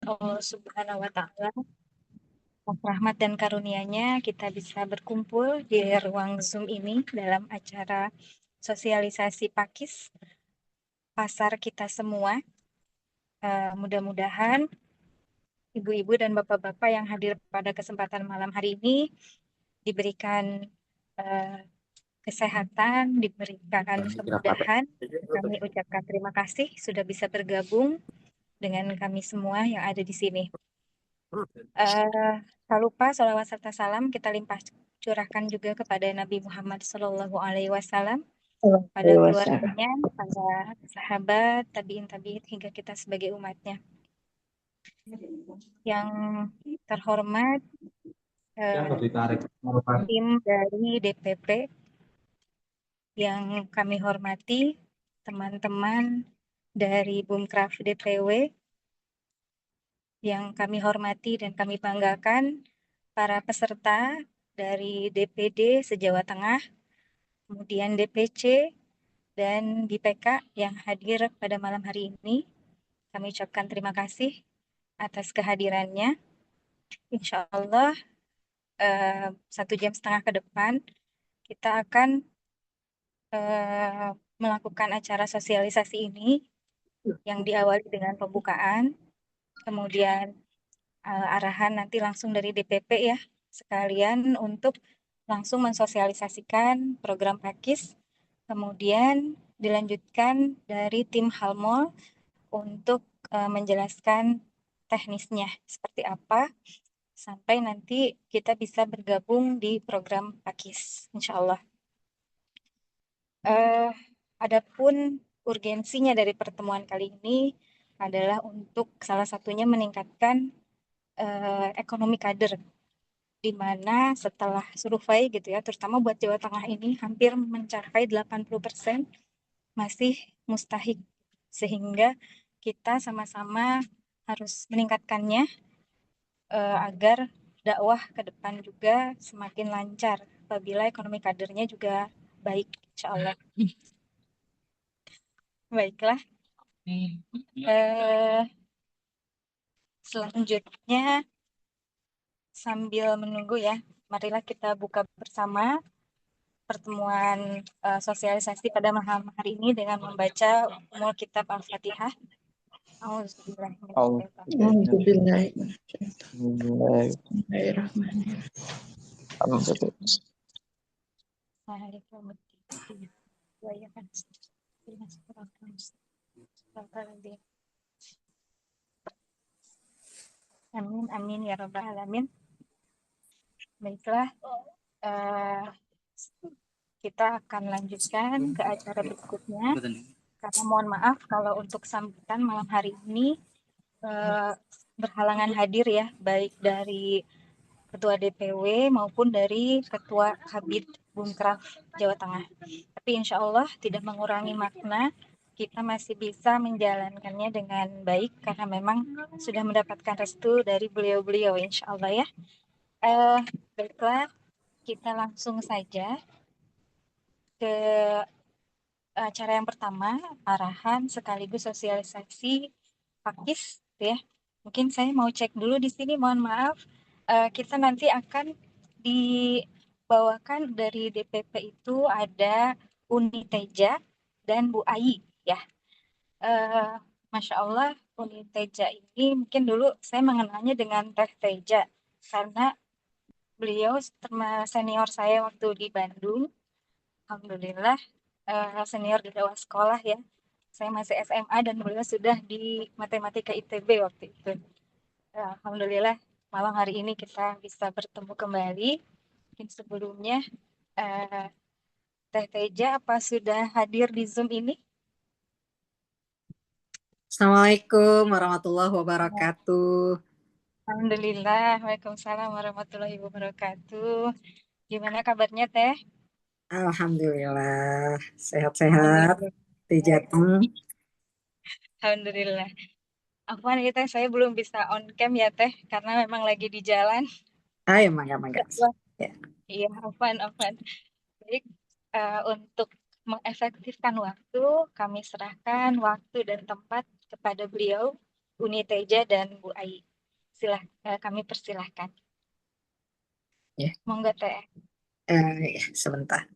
Allah Subhanahu wa Ta'ala, rahmat dan karunia-Nya kita bisa berkumpul di ruang Zoom ini dalam acara sosialisasi Pakis pasar kita semua. Mudah-mudahan ibu-ibu dan bapak-bapak yang hadir pada kesempatan malam hari ini diberikan uh, kesehatan, diberikan kemudahan. Kami ucapkan terima kasih sudah bisa bergabung dengan kami semua yang ada di sini. Tak lupa salawat serta salam kita limpah curahkan juga kepada Nabi Muhammad SAW, pada keluarganya, para sahabat, tabiin hingga kita sebagai umatnya. Yang terhormat tim dari DPP yang kami hormati, teman-teman dari Bumkraf DPW yang kami hormati dan kami banggakan, para peserta dari DPD se-Jawa Tengah, kemudian DPC dan DPK yang hadir pada malam hari ini. Kami ucapkan terima kasih atas kehadirannya. Insya Allah 1,5 jam ke depan kita akan melakukan acara sosialisasi ini yang diawali dengan pembukaan, kemudian arahan nanti langsung dari DPP ya, sekalian untuk langsung mensosialisasikan program Pakis, kemudian dilanjutkan dari tim Halmol untuk menjelaskan teknisnya seperti apa, sampai nanti kita bisa bergabung di program Pakis, insya Allah. Adapun urgensinya dari pertemuan kali ini adalah untuk salah satunya meningkatkan ekonomi kader, di mana setelah survei gitu ya, terutama buat Jawa Tengah ini hampir mencapai 80% masih mustahik, sehingga kita sama-sama harus meningkatkannya agar dakwah ke depan juga semakin lancar apabila ekonomi kadernya juga baik, insya Allah. Baiklah. Selanjutnya sambil menunggu ya, marilah kita buka bersama pertemuan sosialisasi pada malam hari ini dengan membaca Ummul Kitab Al-Fatihah. Amin, amin ya rabbal alamin. Baiklah, kita akan lanjutkan ke acara berikutnya. Karena mohon maaf kalau untuk sambutan malam hari ini berhalangan hadir ya, baik dari Ketua DPW maupun dari Ketua Kabid Bumkraf Jawa Tengah. Tapi insya Allah tidak mengurangi makna, kita masih bisa menjalankannya dengan baik karena memang sudah mendapatkan restu dari beliau-beliau, insya Allah ya. Baiklah, kita langsung saja ke acara yang pertama, arahan sekaligus sosialisasi Pakis ya. Mungkin saya mau cek dulu di sini, mohon maaf. Kita nanti akan dibawakan dari DPP itu ada Uni Teja dan Bu Ayi ya. Masya Allah, Uni Teja ini mungkin dulu saya mengenalnya dengan Teh Teja karena beliau senior saya waktu di Bandung. Alhamdulillah senior di bawah sekolah ya. Saya masih SMA dan beliau sudah di Matematika ITB waktu itu. Alhamdulillah malam hari ini kita bisa bertemu kembali. Mungkin sebelumnya Teh Teja apa sudah hadir di Zoom ini? Assalamualaikum warahmatullahi wabarakatuh. Alhamdulillah, waalaikumsalam warahmatullahi wabarakatuh. Gimana kabarnya Teh? Alhamdulillah sehat-sehat. Di Jateng. Alhamdulillah. Afwan ya Teh, saya belum bisa on cam ya Teh, karena memang lagi di jalan. Ya mangga. Ya. Iya, Afwan. Baik, untuk mengefektifkan waktu, kami serahkan waktu dan tempat kepada beliau Uni Teja dan Bu Ai. Kami persilahkan. Ya. Monggo Teh. Ya, sebentar.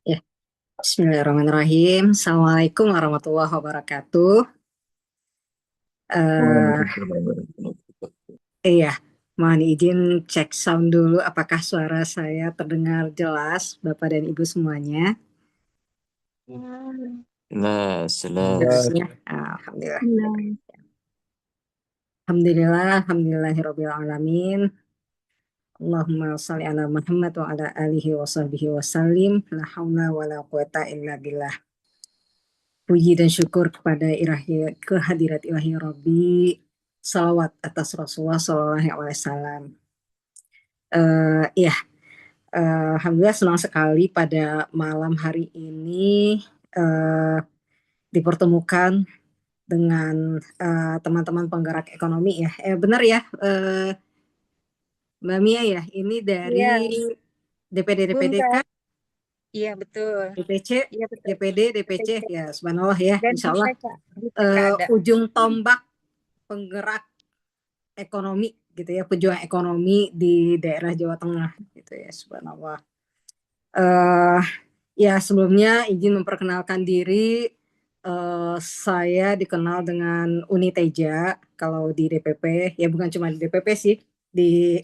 Ya, Bismillahirrahmanirrahim. Assalamualaikum warahmatullahi wabarakatuh. Iya, mohon izin cek sound dulu. Apakah suara saya terdengar jelas, Bapak dan Ibu semuanya? Nah, Jelas ya. Alhamdulillah. Alhamdulillahirabbil alamin. Allahumma shalli ala Muhammad wa ala alihi wa sahbihi wa sallim. La haula wa la quwata illa billah. Puji dan syukur kepada kehadirat ilahi Rabbi. Salawat atas Rasulullah Sallallahu Alaihi Wasallam. Ya, Alhamdulillah senang sekali pada malam hari ini dipertemukan dengan teman-teman penggerak ekonomi ya. Benar ya, Mbak Mia ya. Ini dari DPD kan? Iya betul. DPC, Iya betul. DPD, DPC ya. Subhanallah ya. Dan Insya Allah ujung tombak penggerak ekonomi gitu ya, pejuang ekonomi di daerah Jawa Tengah gitu ya. Subhanallah. Ya, sebelumnya izin memperkenalkan diri. Saya dikenal dengan Uni Teja kalau di DPP, ya bukan cuma di DPP sih, di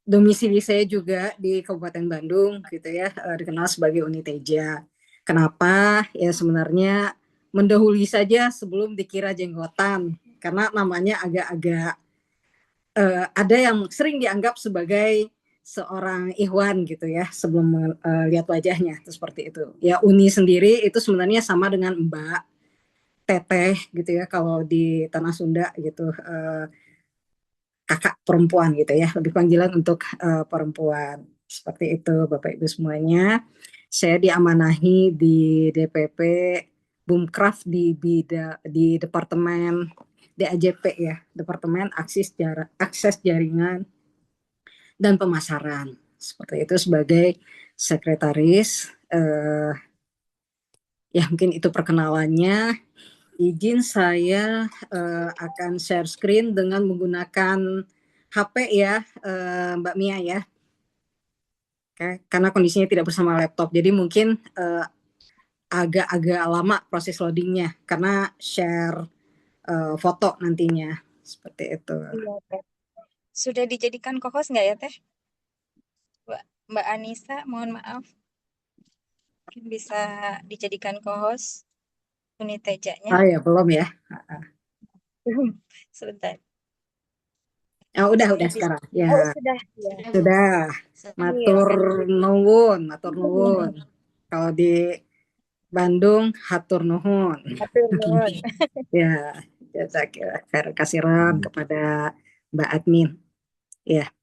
domisili saya juga di Kabupaten Bandung gitu ya, dikenal sebagai Uni Teja. Kenapa? Ya sebenarnya mendahului saja sebelum dikira jenggotan, karena namanya agak-agak ada yang sering dianggap sebagai seorang Ikhwan gitu ya sebelum lihat wajahnya itu seperti itu. Ya Uni sendiri itu sebenarnya sama dengan Mbak, Teteh gitu ya kalau di tanah Sunda gitu, kakak perempuan gitu ya, lebih panggilan untuk perempuan seperti itu Bapak Ibu semuanya. Saya diamanahi di DPP Bumkraf di Departemen DAJP ya, Departemen Akses Jaringan dan Pemasaran. Seperti itu sebagai sekretaris. Ya mungkin itu perkenalannya. Izin saya akan share screen dengan menggunakan HP ya, Mbak Mia ya. Karena kondisinya tidak bersama laptop, jadi mungkin agak-agak lama proses loadingnya karena share foto nantinya seperti itu. Iya, Teh. Sudah dijadikan co-host nggak ya Teh? Mbak Anissa, mohon maaf. Mungkin bisa dijadikan co-host Uni Tejanya. Ya belum ya. Sebentar. Udah sekarang. Ya. Sudah. Ya. Sudah. Matur nuwun. Kalau di Bandung hatur nuhun. Ya, saya kasiran kepada Mbak Admin. Ya.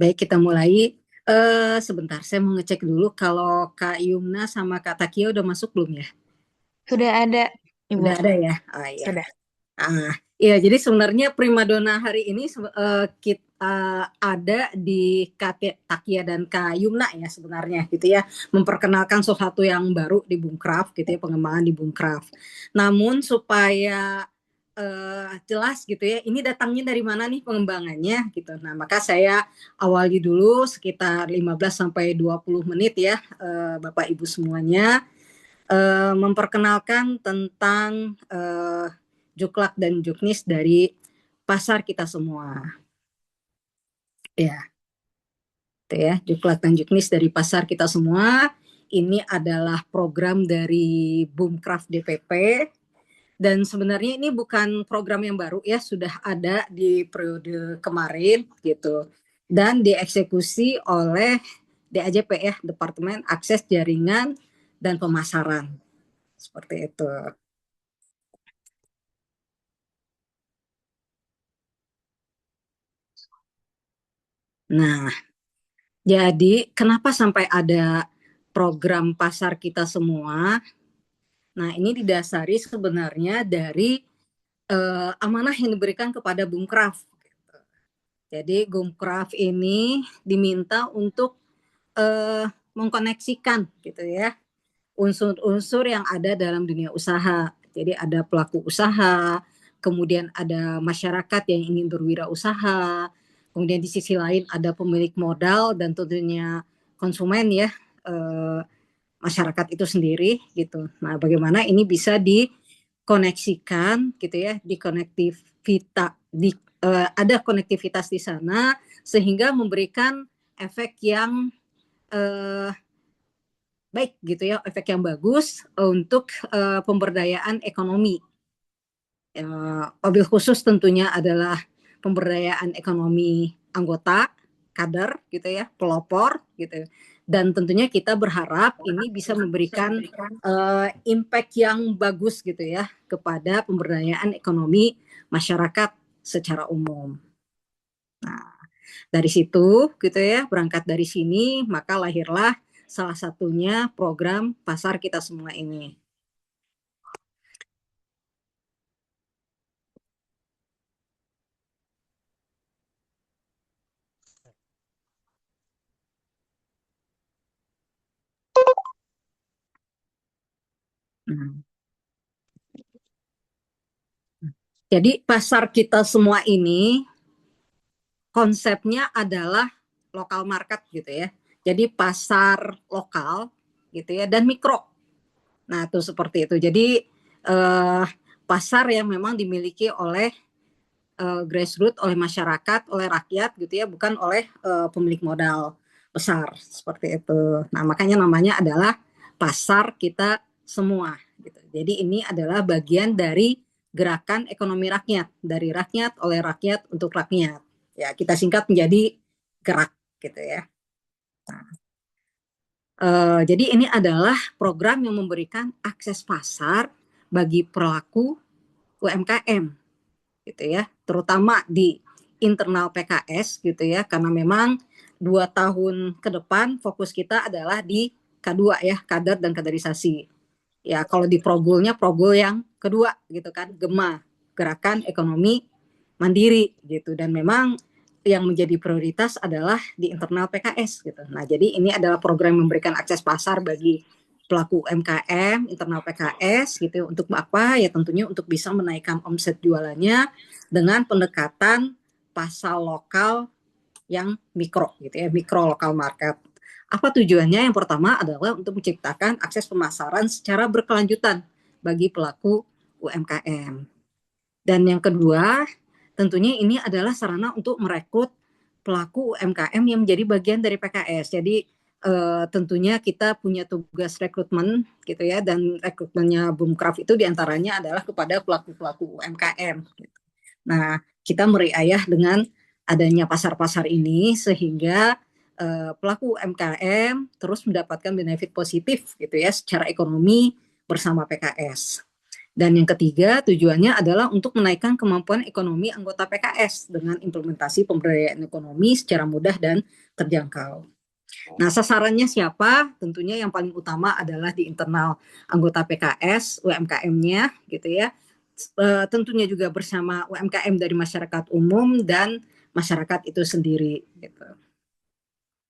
Baik, kita mulai. Sebentar, saya mau ngecek dulu kalau Kak Yumna sama Kak Takia udah masuk belum ya? Sudah ada, Ibu. Udah ada ya? Iya. Sudah. Iya, jadi sebenarnya primadona hari ini kita ada di Kak Takia dan Kak Yumna ya sebenarnya gitu ya, memperkenalkan sesuatu yang baru di Bumkraf gitu ya, pengembangan di Bumkraf. Namun supaya jelas gitu ya, ini datangnya dari mana nih pengembangannya gitu. Nah, maka saya awali dulu sekitar 15-20 menit ya, Bapak Ibu semuanya, memperkenalkan tentang Juklak dan Juknis dari pasar kita semua. Ya. Itu ya, Juklak dan Juknis dari pasar kita semua. Ini adalah program dari Bumkraf DPP. Dan sebenarnya ini bukan program yang baru ya, sudah ada di periode kemarin gitu. Dan dieksekusi oleh DAJP ya, Departemen Akses Jaringan dan Pemasaran. Seperti itu. Nah, jadi kenapa sampai ada program pasar kita semua? Nah, ini didasari sebenarnya dari amanah yang diberikan kepada Bumkraf. Jadi Bumkraf ini diminta untuk mengkoneksikan gitu ya unsur-unsur yang ada dalam dunia usaha. Jadi ada pelaku usaha, kemudian ada masyarakat yang ingin berwirausaha, kemudian di sisi lain ada pemilik modal dan tentunya konsumen ya, eh, masyarakat itu sendiri gitu. Nah, bagaimana ini bisa dikoneksikan gitu ya, ada konektivitas di sana sehingga memberikan efek yang eh, baik gitu ya, efek yang bagus untuk pemberdayaan ekonomi. Mobil khusus tentunya adalah pemberdayaan ekonomi anggota, kader gitu ya, pelopor gitu. Dan tentunya kita berharap ini bisa memberikan impact yang bagus gitu ya kepada pemberdayaan ekonomi masyarakat secara umum. Nah, dari situ gitu ya, berangkat dari sini maka lahirlah salah satunya program pasar kita semua ini. Nah, jadi pasar kita semua ini konsepnya adalah lokal market gitu ya. Jadi pasar lokal gitu ya dan mikro. Nah, itu seperti itu. Jadi pasar yang memang dimiliki oleh grassroots, oleh masyarakat, oleh rakyat gitu ya, bukan oleh pemilik modal besar seperti itu. Nah, makanya namanya adalah pasar kita semua gitu. Jadi ini adalah bagian dari gerakan ekonomi rakyat, dari rakyat oleh rakyat untuk rakyat. Ya, kita singkat menjadi gerak gitu ya. Nah, jadi ini adalah program yang memberikan akses pasar bagi pelaku UMKM gitu ya, terutama di internal PKS gitu ya, karena memang 2 tahun ke depan fokus kita adalah di K2 ya, kader dan kaderisasi. Ya kalau di Progulnya Progul yang kedua gitu kan, GEMA, Gerakan Ekonomi Mandiri gitu, dan memang yang menjadi prioritas adalah di internal PKS gitu. Nah jadi ini adalah program memberikan akses pasar bagi pelaku UMKM internal PKS gitu untuk apa ya, tentunya untuk bisa menaikkan omset jualannya dengan pendekatan pasar lokal yang mikro gitu ya, mikro lokal market. Apa tujuannya? Yang pertama adalah untuk menciptakan akses pemasaran secara berkelanjutan bagi pelaku UMKM. Dan yang kedua, tentunya ini adalah sarana untuk merekrut pelaku UMKM yang menjadi bagian dari PKS. Jadi tentunya kita punya tugas rekrutmen gitu ya, dan rekrutmennya Bumkraf itu diantaranya adalah kepada pelaku-pelaku UMKM. Nah, kita meriayah dengan adanya pasar-pasar ini sehingga pelaku UMKM terus mendapatkan benefit positif gitu ya secara ekonomi bersama PKS. Dan yang ketiga tujuannya adalah untuk menaikkan kemampuan ekonomi anggota PKS dengan implementasi pemberdayaan ekonomi secara mudah dan terjangkau. Nah, sasarannya siapa? Tentunya yang paling utama adalah di internal anggota PKS, UMKM-nya gitu ya. Tentunya juga bersama UMKM dari masyarakat umum dan masyarakat itu sendiri gitu.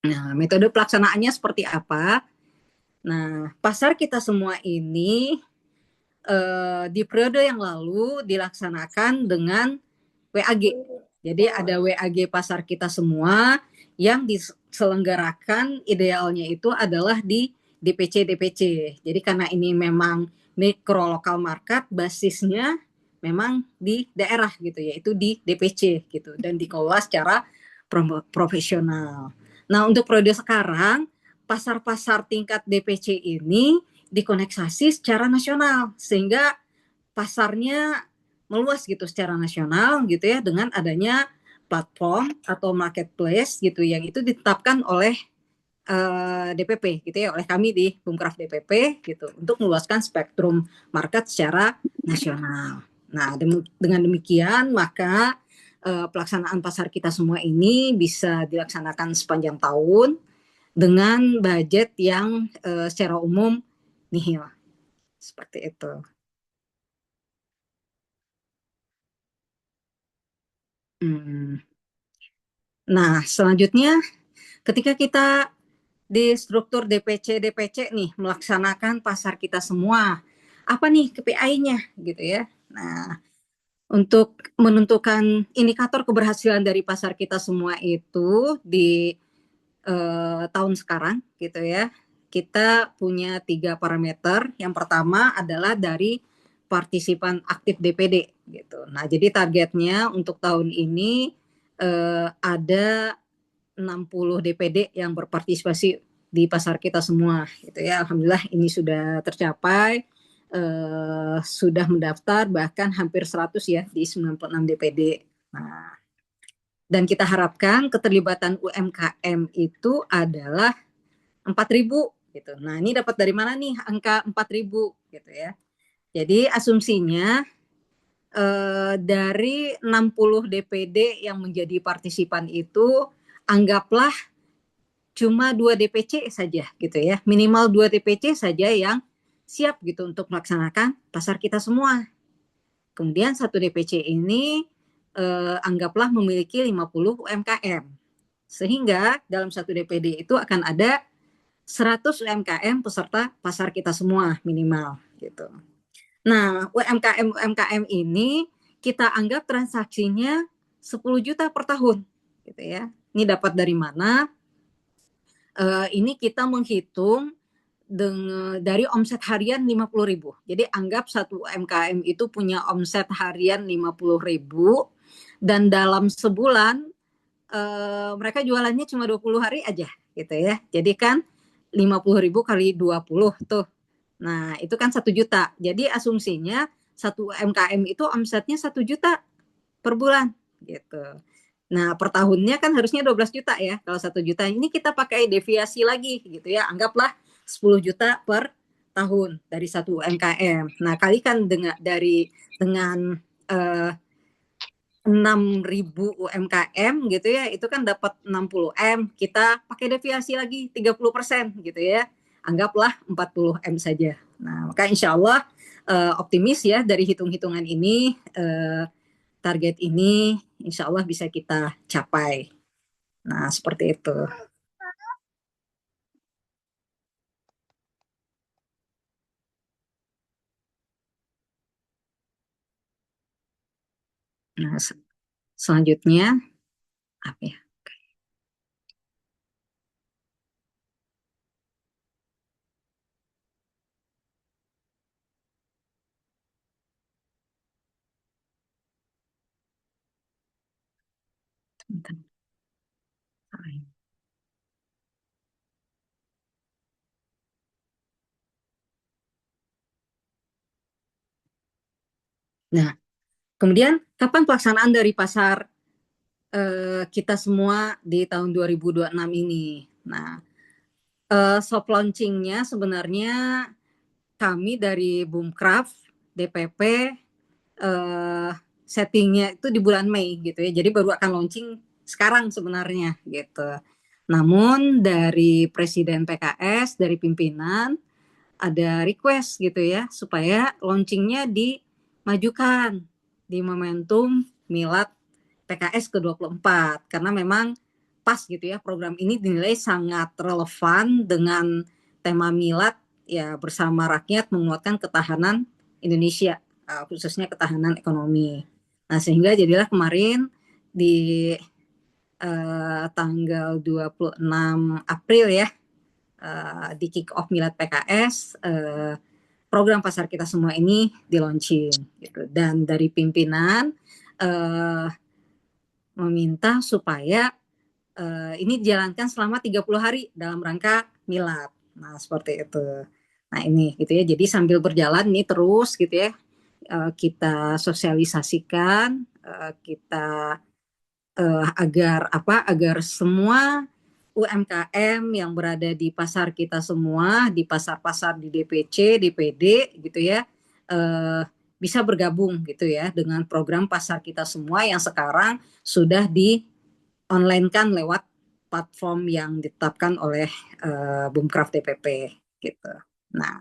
Nah, metode pelaksanaannya seperti apa? Nah, pasar kita semua ini di periode yang lalu dilaksanakan dengan WAG. Jadi ada WAG pasar kita semua yang diselenggarakan idealnya itu adalah di DPC. Jadi karena ini memang mikro lokal market, basisnya memang di daerah gitu, yaitu di DPC gitu, dan dikelola secara profesional. Nah untuk periode sekarang pasar-pasar tingkat DPC ini dikoneksasi secara nasional sehingga pasarnya meluas gitu secara nasional gitu ya, dengan adanya platform atau marketplace gitu yang itu ditetapkan oleh DPP gitu ya, oleh kami di Bumkraf DPP gitu untuk meluaskan spektrum market secara nasional. Nah, dengan demikian maka pelaksanaan pasar kita semua ini bisa dilaksanakan sepanjang tahun dengan budget yang secara umum nihil seperti itu. Hmm. Nah, selanjutnya ketika kita di struktur DPC nih melaksanakan pasar kita semua, apa nih KPI-nya gitu ya. Nah, untuk menentukan indikator keberhasilan dari pasar kita semua itu di tahun sekarang gitu ya, kita punya 3 parameter. Yang pertama adalah dari partisipan aktif DPD gitu. Nah, jadi targetnya untuk tahun ini ada 60 DPD yang berpartisipasi di pasar kita semua gitu ya. Alhamdulillah ini sudah tercapai, sudah mendaftar bahkan hampir 100 ya di 96 DPD. Nah, dan kita harapkan keterlibatan UMKM itu adalah 4.000 gitu. Nah, ini dapat dari mana nih angka 4.000 gitu ya. Jadi asumsinya dari 60 DPD yang menjadi partisipan itu anggaplah cuma 2 DPC saja gitu ya. Minimal 2 DPC saja yang siap gitu untuk melaksanakan pasar kita semua. Kemudian 1 DPC ini anggaplah memiliki 50 UMKM. Sehingga dalam 1 DPD itu akan ada 100 UMKM peserta pasar kita semua minimal gitu. Nah, UMKM ini kita anggap transaksinya 10 juta per tahun gitu ya. Ini dapat dari mana? Ini kita menghitung dari omset harian 50.000. Jadi anggap satu UMKM itu punya omset harian 50.000 dan dalam sebulan mereka jualannya cuma 20 hari aja gitu ya. Jadi kan 50.000 kali 20 tuh. Nah, itu kan 1 juta. Jadi asumsinya satu UMKM itu omsetnya 1 juta per bulan gitu. Nah, per tahunnya kan harusnya 12 juta ya. Kalau 1 juta ini kita pakai deviasi lagi gitu ya. Anggaplah 10 juta per tahun dari satu UMKM. Nah, kalikan dengan 6.000 UMKM gitu ya, itu kan dapat 60 M. Kita pakai deviasi lagi 30% gitu ya. Anggaplah 40 M saja. Nah, maka insya Allah optimis ya dari hitung-hitungan ini, target ini insya Allah bisa kita capai. Nah, seperti itu. Nah, selanjutnya apa ya? Nah, kemudian kapan pelaksanaan dari pasar kita semua di tahun 2026 ini? Nah, soft launchingnya sebenarnya kami dari Boomcraft DPP settingnya itu di bulan Mei gitu ya. Jadi baru akan launching sekarang sebenarnya gitu. Namun dari Presiden PKS, dari pimpinan ada request gitu ya supaya launchingnya dimajukan di momentum Milad PKS ke-24 karena memang pas gitu ya program ini dinilai sangat relevan dengan tema Milad ya bersama rakyat menguatkan ketahanan Indonesia khususnya ketahanan ekonomi. Nah, sehingga jadilah kemarin di tanggal 26 April ya di kick off Milad PKS program pasar kita semua ini di launching gitu. Dan dari pimpinan meminta supaya ini dijalankan selama 30 hari dalam rangka Milad. Nah, seperti itu. Nah, ini gitu ya. Jadi sambil berjalan ini terus gitu ya kita sosialisasikan kita agar semua UMKM yang berada di pasar kita semua, di pasar-pasar di DPC, DPD gitu ya, bisa bergabung gitu ya dengan program pasar kita semua yang sekarang sudah di online kan lewat platform yang ditetapkan oleh Boomcraft DPP gitu. Nah,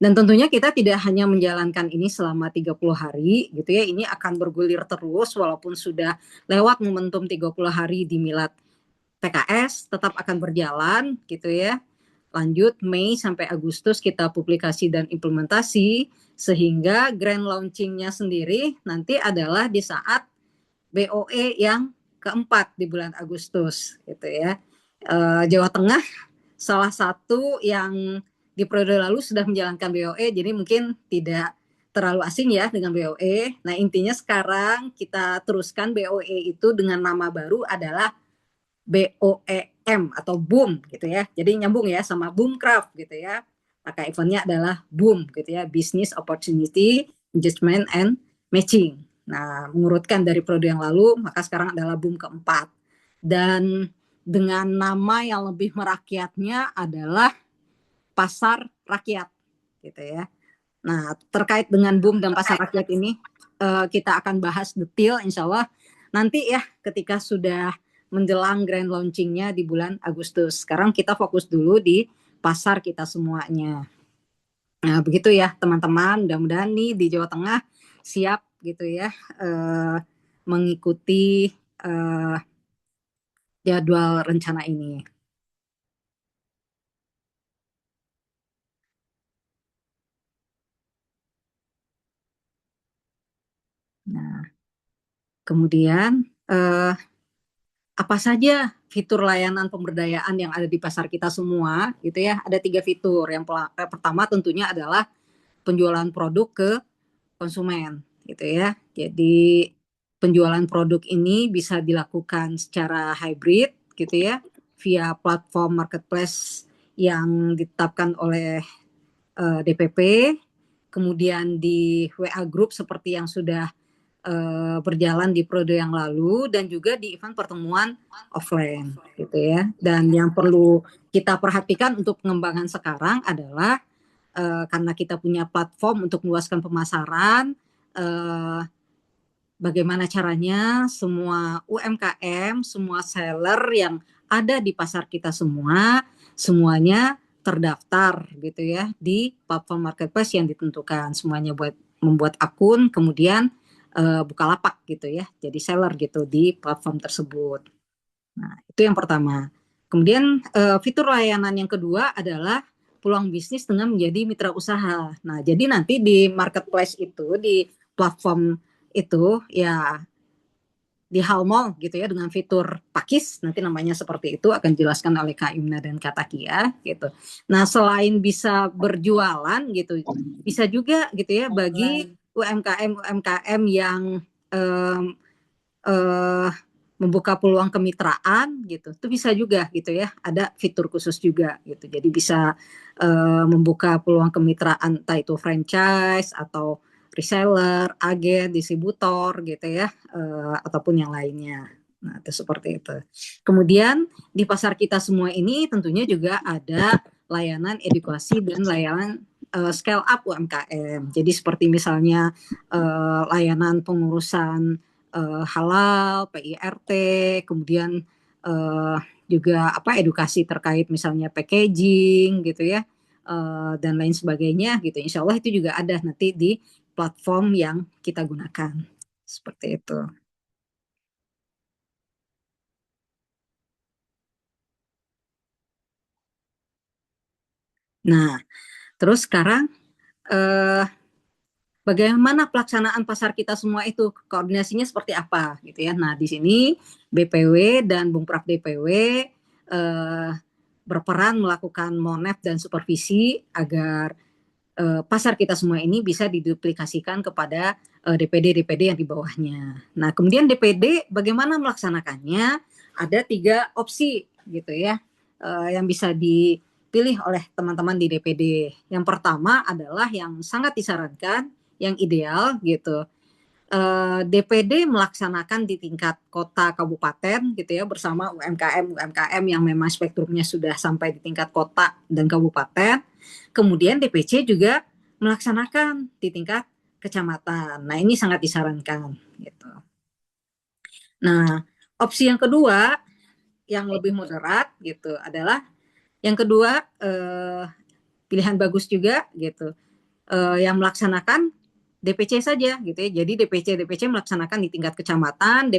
Dan tentunya kita tidak hanya menjalankan ini selama 30 hari gitu ya, ini akan bergulir terus walaupun sudah lewat momentum 30 hari di Milad PKS, tetap akan berjalan gitu ya. Lanjut Mei sampai Agustus kita publikasi dan implementasi, sehingga grand launchingnya sendiri nanti adalah di saat BOE yang keempat di bulan Agustus gitu ya. Jawa Tengah salah satu yang di periode lalu sudah menjalankan BOE, jadi mungkin tidak terlalu asing ya dengan BOE. Nah intinya sekarang kita teruskan BOE itu dengan nama baru adalah BOEM atau Boom gitu ya. Jadi nyambung ya sama Boomcraft gitu ya. Maka eventnya adalah Boom gitu ya, Business Opportunity Engagement and Matching. Nah, mengurutkan dari periode yang lalu, maka sekarang adalah Boom keempat. Dan dengan nama yang lebih merakyatnya adalah Pasar Rakyat gitu ya. Nah, terkait dengan Boom dan Pasar Rakyat ini kita akan bahas detail insya Allah nanti ya ketika sudah menjelang grand launchingnya di bulan Agustus. Sekarang kita fokus dulu di pasar kita semuanya. Nah, begitu ya teman-teman. Mudah-mudahan nih di Jawa Tengah siap gitu ya mengikuti jadwal rencana ini. Nah, kemudian apa saja fitur layanan pemberdayaan yang ada di pasar kita semua gitu ya. Ada 3 fitur. Yang pertama tentunya adalah penjualan produk ke konsumen gitu ya. Jadi penjualan produk ini bisa dilakukan secara hybrid gitu ya via platform marketplace yang ditetapkan oleh DPP, kemudian di WA Group seperti yang sudah berjalan di periode yang lalu dan juga di event pertemuan offline gitu ya. Dan yang perlu kita perhatikan untuk pengembangan sekarang adalah karena kita punya platform untuk meluaskan pemasaran, bagaimana caranya semua UMKM, semua seller yang ada di pasar kita semua, semuanya terdaftar gitu ya di platform marketplace yang ditentukan. Semuanya buat membuat akun, kemudian buka lapak gitu ya, jadi seller gitu di platform tersebut. Nah, itu yang pertama. Kemudian fitur layanan yang kedua adalah peluang bisnis dengan menjadi mitra usaha. Nah, jadi nanti di marketplace itu, di platform itu ya di Halmall gitu ya dengan fitur Pakis, nanti namanya seperti itu akan dijelaskan oleh Kak Imna dan Kak Takia gitu. Nah, selain bisa berjualan gitu, bisa juga gitu ya bagi UMKM yang eh, eh, membuka peluang kemitraan gitu, itu bisa juga gitu ya, ada fitur khusus juga gitu. Jadi bisa membuka peluang kemitraan entah itu franchise atau reseller, agen, distributor gitu ya, ataupun yang lainnya. Nah, itu seperti itu. Kemudian di pasar kita semua ini tentunya juga ada layanan edukasi dan layanan scale up UMKM. Jadi seperti misalnya layanan pengurusan halal, PIRT, kemudian juga edukasi terkait misalnya packaging gitu ya, dan lain sebagainya gitu. Insya Allah itu juga ada nanti di platform yang kita gunakan seperti itu. Nah, terus sekarang eh, bagaimana pelaksanaan pasar kita semua itu, koordinasinya seperti apa gitu ya. Nah, di sini BPW dan Bumpraf DPW berperan melakukan monef dan supervisi agar pasar kita semua ini bisa diduplikasikan kepada DPD-DPD yang di bawahnya. Nah, kemudian DPD bagaimana melaksanakannya? Ada 3 opsi gitu ya yang bisa dipilih oleh teman-teman di DPD. Yang pertama adalah yang sangat disarankan, yang ideal gitu. DPD melaksanakan di tingkat kota kabupaten gitu ya bersama UMKM yang memang spektrumnya sudah sampai di tingkat kota dan kabupaten. Kemudian DPC juga melaksanakan di tingkat kecamatan. Nah, ini sangat disarankan gitu. Nah, opsi yang kedua yang lebih moderat gitu adalah yang kedua pilihan bagus juga gitu. yang melaksanakan DPC saja gitu ya. Jadi DPC melaksanakan di tingkat kecamatan,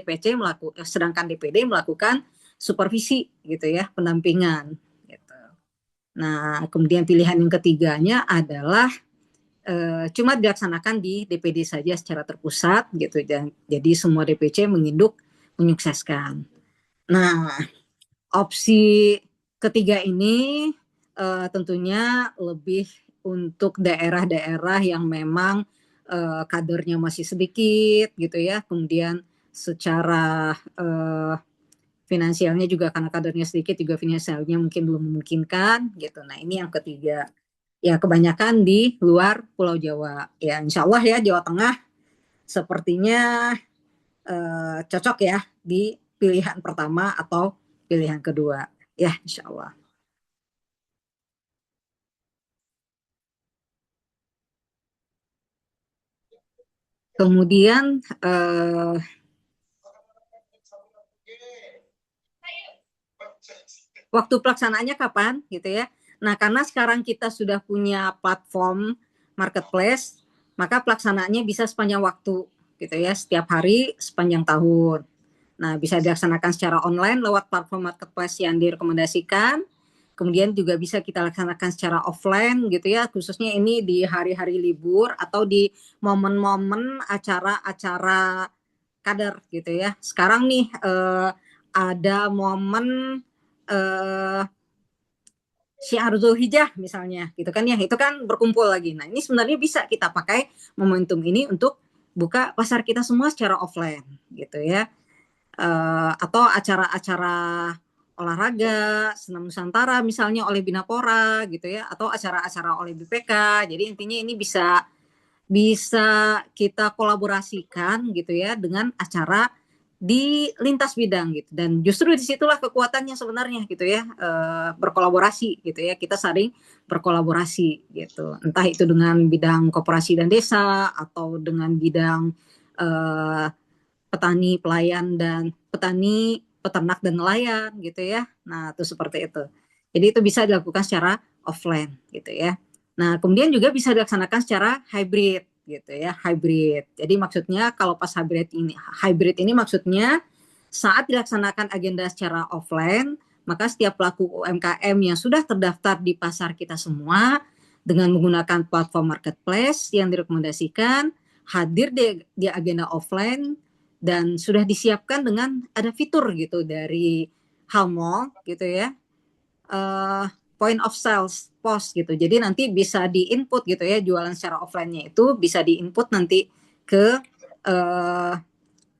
sedangkan DPD melakukan supervisi gitu ya, pendampingan gitu. Nah, kemudian pilihan yang ketiganya adalah cuma dilaksanakan di DPD saja secara terpusat gitu. Jadi semua DPC menginduk menyukseskan. Nah, opsi ketiga ini tentunya lebih untuk daerah-daerah yang memang kadernya masih sedikit gitu ya. Kemudian secara finansialnya juga karena kadernya sedikit juga finansialnya mungkin belum memungkinkan gitu. Nah, ini yang ketiga. Ya kebanyakan di luar Pulau Jawa. Ya insya Allah ya Jawa Tengah sepertinya cocok ya di pilihan pertama atau pilihan kedua. Ya insya Allah. Kemudian waktu pelaksanaannya kapan gitu ya. Nah, karena sekarang kita sudah punya platform marketplace, maka pelaksanaannya bisa sepanjang waktu gitu ya, setiap hari sepanjang tahun. Nah, bisa dilaksanakan secara online lewat platform marketplace yang direkomendasikan. Kemudian juga bisa kita laksanakan secara offline gitu ya, khususnya ini di hari-hari libur atau di momen-momen acara-acara kader gitu ya. Sekarang nih ada momen eh, Syiar Zulhijjah misalnya gitu kan ya, itu kan berkumpul lagi. Nah, ini sebenarnya bisa kita pakai momentum ini untuk buka pasar kita semua secara offline gitu ya. Atau acara-acara olahraga, senam Nusantara misalnya oleh Binapora gitu ya, atau acara-acara oleh BPK. Jadi intinya ini bisa bisa kita kolaborasikan gitu ya dengan acara di lintas bidang gitu, dan justru disitulah kekuatannya sebenarnya gitu ya, berkolaborasi gitu ya, kita saling berkolaborasi gitu, entah itu dengan bidang koperasi dan desa atau dengan bidang eh, petani pelayan dan petani peternak dan nelayan gitu ya. Nah, itu seperti itu. Jadi itu bisa dilakukan secara offline gitu ya. Nah, kemudian juga bisa dilaksanakan secara hybrid gitu ya, hybrid. Jadi maksudnya kalau pas hybrid ini maksudnya saat dilaksanakan agenda secara offline, maka setiap pelaku UMKM yang sudah terdaftar di pasar kita semua dengan menggunakan platform marketplace yang direkomendasikan hadir di agenda offline dan sudah disiapkan dengan ada fitur gitu dari Halmall gitu ya, uh, point of sales pos gitu. Jadi nanti bisa diinput gitu ya, jualan secara offline-nya itu bisa diinput nanti ke uh,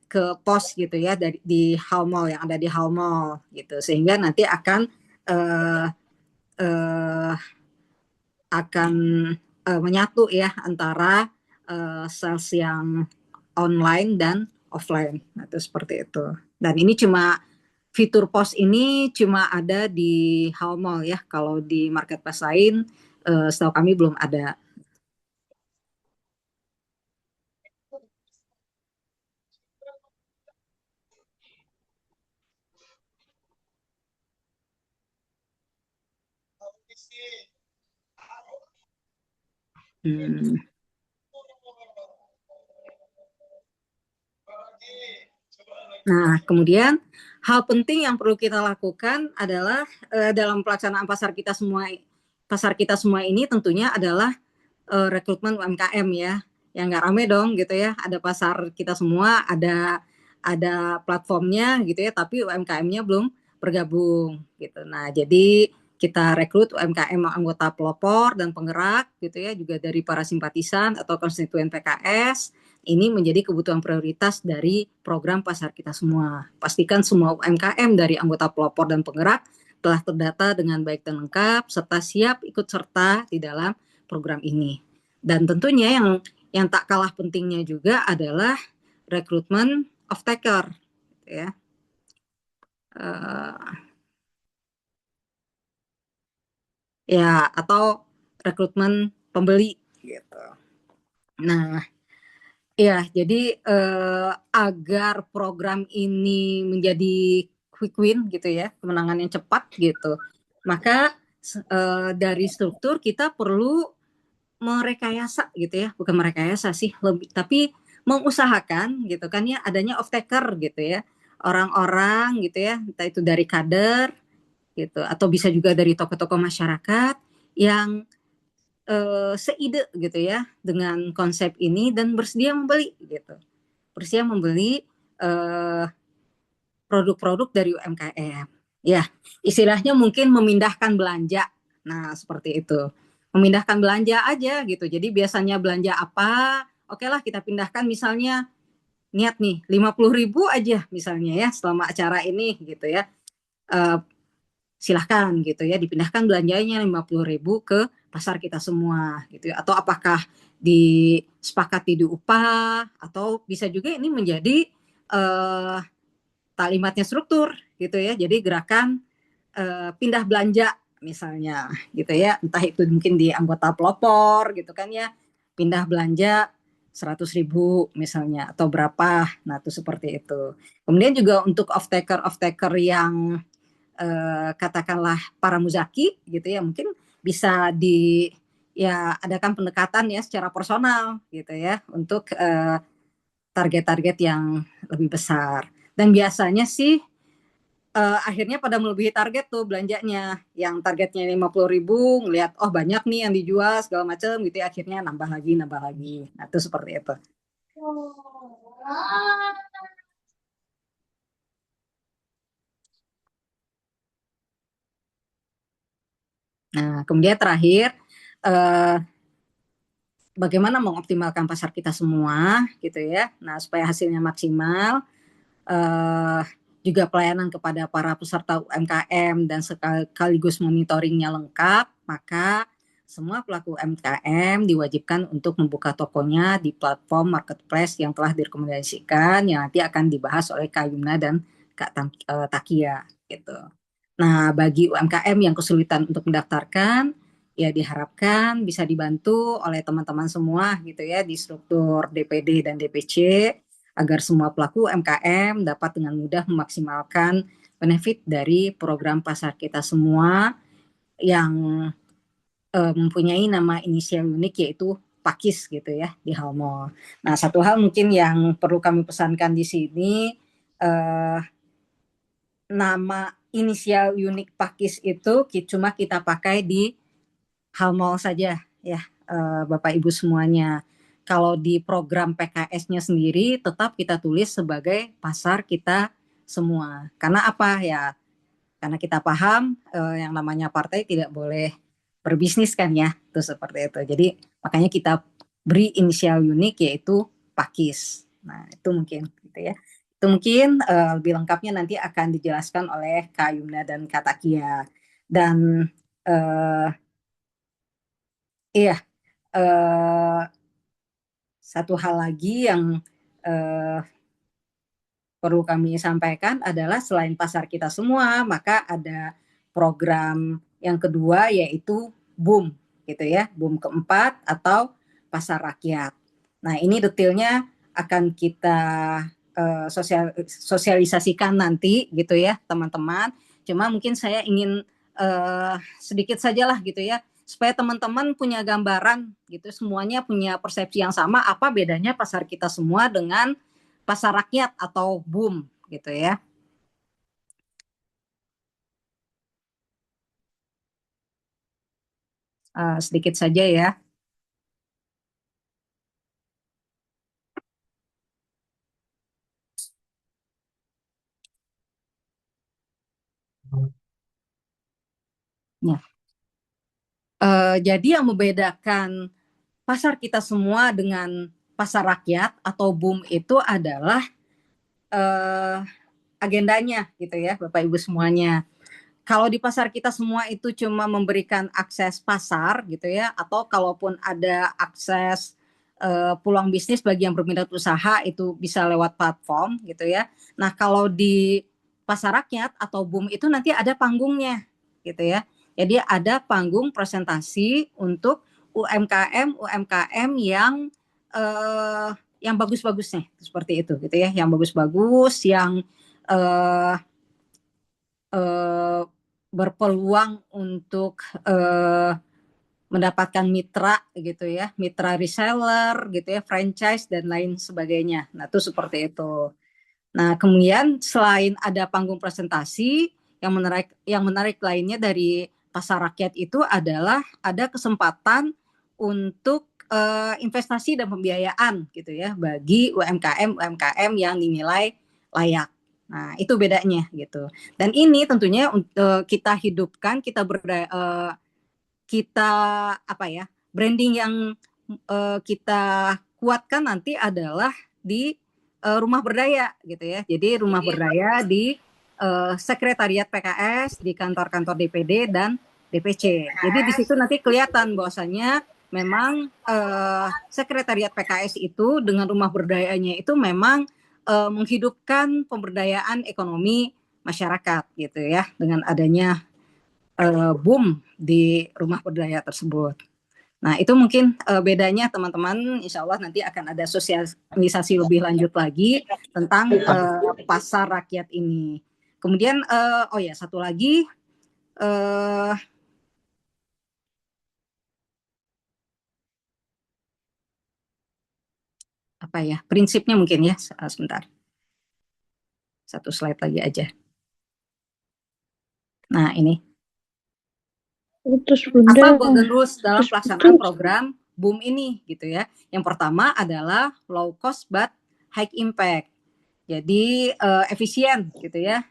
ke pos gitu ya, dari di Halmall yang ada di Halmall gitu, sehingga nanti uh, uh, akan menyatu ya antara sales yang online dan offline. Nah, itu seperti itu. Dan ini cuma fitur pos ini cuma ada di Halmall ya. Kalau di marketplace lain setahu kami belum ada. Hmm. Nah, kemudian hal penting yang perlu kita lakukan adalah dalam pelaksanaan pasar kita semua ini tentunya adalah rekrutmen UMKM ya, yang nggak rame dong gitu ya. Ada pasar kita semua, ada platformnya gitu ya, tapi UMKM-nya belum bergabung gitu. Nah, jadi kita rekrut UMKM anggota pelopor dan penggerak gitu ya, juga dari para simpatisan atau konstituen PKS. Ini menjadi kebutuhan prioritas dari program pasar kita semua. Pastikan semua UMKM dari anggota pelopor dan penggerak telah terdata dengan baik dan lengkap serta siap ikut serta di dalam program ini. Dan tentunya yang tak kalah pentingnya juga adalah rekrutmen off taker ya. Uh, ya atau rekrutmen pembeli gitu. Nah, ya jadi agar program ini menjadi quick win gitu ya, kemenangan yang cepat gitu. Maka dari struktur kita perlu merekayasa gitu ya, bukan merekayasa sih, lebih tapi mengusahakan gitu kan ya adanya off taker gitu ya. Orang-orang gitu ya, entah itu dari kader gitu atau bisa juga dari tokoh-tokoh masyarakat yang seide gitu ya dengan konsep ini dan bersedia membeli gitu. Bersedia membeli eh, produk-produk dari UMKM. Ya, istilahnya mungkin memindahkan belanja. Nah, seperti itu. Memindahkan belanja aja gitu. Jadi biasanya belanja apa? Oke lah kita pindahkan misalnya niat nih 50.000 aja misalnya ya selama acara ini gitu ya. Eh, Silahkan gitu ya dipindahkan belanjanya 50.000 ke pasar kita semua gitu ya. Atau apakah disepakati di upah atau bisa juga ini menjadi eh, taklimatnya struktur gitu ya. Jadi gerakan pindah belanja misalnya gitu ya. Entah itu mungkin di anggota pelopor gitu kan ya. Pindah belanja 100.000 misalnya atau berapa. Nah itu seperti itu. Kemudian juga untuk off taker yang katakanlah para muzaki gitu ya mungkin bisa di ya adakan pendekatan ya secara personal gitu ya untuk target-target yang lebih besar dan biasanya sih akhirnya pada melebihi target tuh belanjanya yang targetnya 50.000 ngelihat oh banyak nih yang dijual segala macam gitu ya akhirnya nambah lagi nah itu seperti itu. Nah kemudian terakhir eh, bagaimana mengoptimalkan pasar kita semua gitu ya. Nah, supaya hasilnya maksimal eh, juga pelayanan kepada para peserta UMKM dan sekaligus monitoringnya lengkap, maka semua pelaku UMKM diwajibkan untuk membuka tokonya di platform marketplace yang telah direkomendasikan yang nanti akan dibahas oleh Kak Yumna dan Kak Takia gitu. Nah, bagi UMKM yang kesulitan untuk mendaftarkan, ya diharapkan bisa dibantu oleh teman-teman semua gitu ya di struktur DPD dan DPC agar semua pelaku UMKM dapat dengan mudah memaksimalkan benefit dari program pasar kita semua yang mempunyai nama inisial unik yaitu Pakis gitu ya di Halmol. Nah, satu hal mungkin yang perlu kami pesankan di sini eh, nama inisial unik Pakis itu cuma kita pakai di hal mall saja ya Bapak Ibu semuanya. Kalau di program PKS-nya sendiri tetap kita tulis sebagai pasar kita semua. Karena apa ya? Karena kita paham yang namanya partai tidak boleh berbisnis kan ya, itu seperti itu. Jadi makanya kita beri inisial unik yaitu Pakis. Nah itu mungkin gitu ya. Itu mungkin lebih lengkapnya nanti akan dijelaskan oleh Kak Yumna dan Kak Takia. Dan uh, iya uh, satu hal lagi yang uh, perlu kami sampaikan adalah selain pasar kita semua, maka ada program yang kedua yaitu BOOM gitu ya, BOOM keempat atau pasar rakyat. Nah, ini detailnya akan kita sosialisasikan nanti gitu ya, teman-teman. Cuma mungkin saya ingin sedikit sajalah gitu ya, supaya teman-teman punya gambaran gitu, semuanya punya persepsi yang sama apa bedanya pasar kita semua dengan pasar rakyat atau boom gitu ya. Sedikit saja ya. Ya. Jadi yang membedakan pasar kita semua dengan pasar rakyat atau boom itu adalah uh, agendanya gitu ya Bapak Ibu semuanya. Kalau di pasar kita semua itu cuma memberikan akses pasar gitu ya, atau kalaupun ada akses peluang bisnis bagi yang berminat usaha itu bisa lewat platform gitu ya. Nah kalau di pasar rakyat atau boom itu nanti ada panggungnya gitu ya. Jadi ada panggung presentasi untuk UMKM eh, yang bagus-bagusnya seperti itu gitu ya, yang bagus-bagus, yang eh, eh, berpeluang untuk mendapatkan mitra gitu ya, mitra reseller gitu ya, franchise dan lain sebagainya. Nah, itu seperti itu. Nah, kemudian selain ada panggung presentasi, yang menarik lainnya dari pasar rakyat itu adalah ada kesempatan untuk investasi dan pembiayaan gitu ya bagi UMKM yang dinilai layak. Nah, itu bedanya gitu. Dan ini tentunya untuk kita hidupkan, kita apa ya, branding yang kita kuatkan nanti adalah di rumah berdaya gitu ya. Jadi rumah berdaya di sekretariat PKS, di kantor-kantor DPD dan DPC. Jadi di situ nanti kelihatan bahwasanya memang sekretariat PKS itu dengan rumah berdayanya itu memang menghidupkan pemberdayaan ekonomi masyarakat gitu ya dengan adanya boom di rumah berdaya tersebut. Nah, itu mungkin bedanya teman-teman. Insya Allah nanti akan ada sosialisasi lebih lanjut lagi tentang pasar rakyat ini. Kemudian, oh ya, satu lagi, eh, apa ya, prinsipnya mungkin ya, sebentar. Satu slide lagi aja. Nah, ini. Terus Bunda, Apa golden rules dalam pelaksanaan program boom ini gitu ya. Yang pertama adalah low cost but high impact. Jadi efisien gitu ya.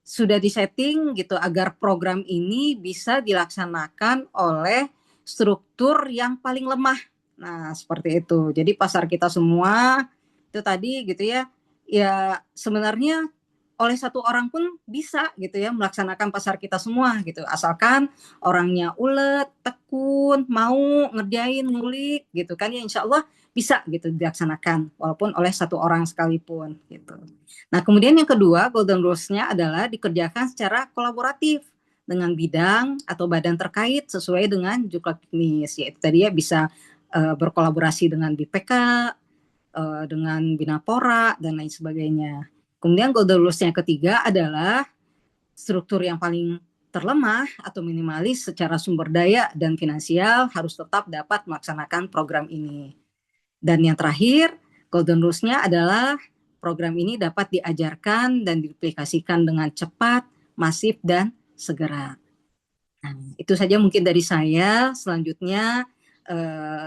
Sudah disetting gitu agar program ini bisa dilaksanakan oleh struktur yang paling lemah. Nah, seperti itu. Jadi pasar kita semua itu tadi gitu ya. Ya sebenarnya oleh satu orang pun bisa gitu ya melaksanakan pasar kita semua gitu. Asalkan orangnya ulet, tekun, mau ngerjain, ngulik gitu kan ya insya Allah bisa gitu dilaksanakan walaupun oleh satu orang sekalipun gitu. Nah, kemudian yang kedua, golden rules-nya adalah dikerjakan secara kolaboratif dengan bidang atau badan terkait sesuai dengan juklat teknis. Yaitu tadi ya bisa berkolaborasi dengan BPK, dengan Binapora, dan lain sebagainya. Kemudian golden rules yang ketiga adalah struktur yang paling terlemah atau minimalis secara sumber daya dan finansial harus tetap dapat melaksanakan program ini. Dan yang terakhir, golden rules-nya adalah program ini dapat diajarkan dan diaplikasikan dengan cepat, masif, dan segera. Nah, itu saja mungkin dari saya. Selanjutnya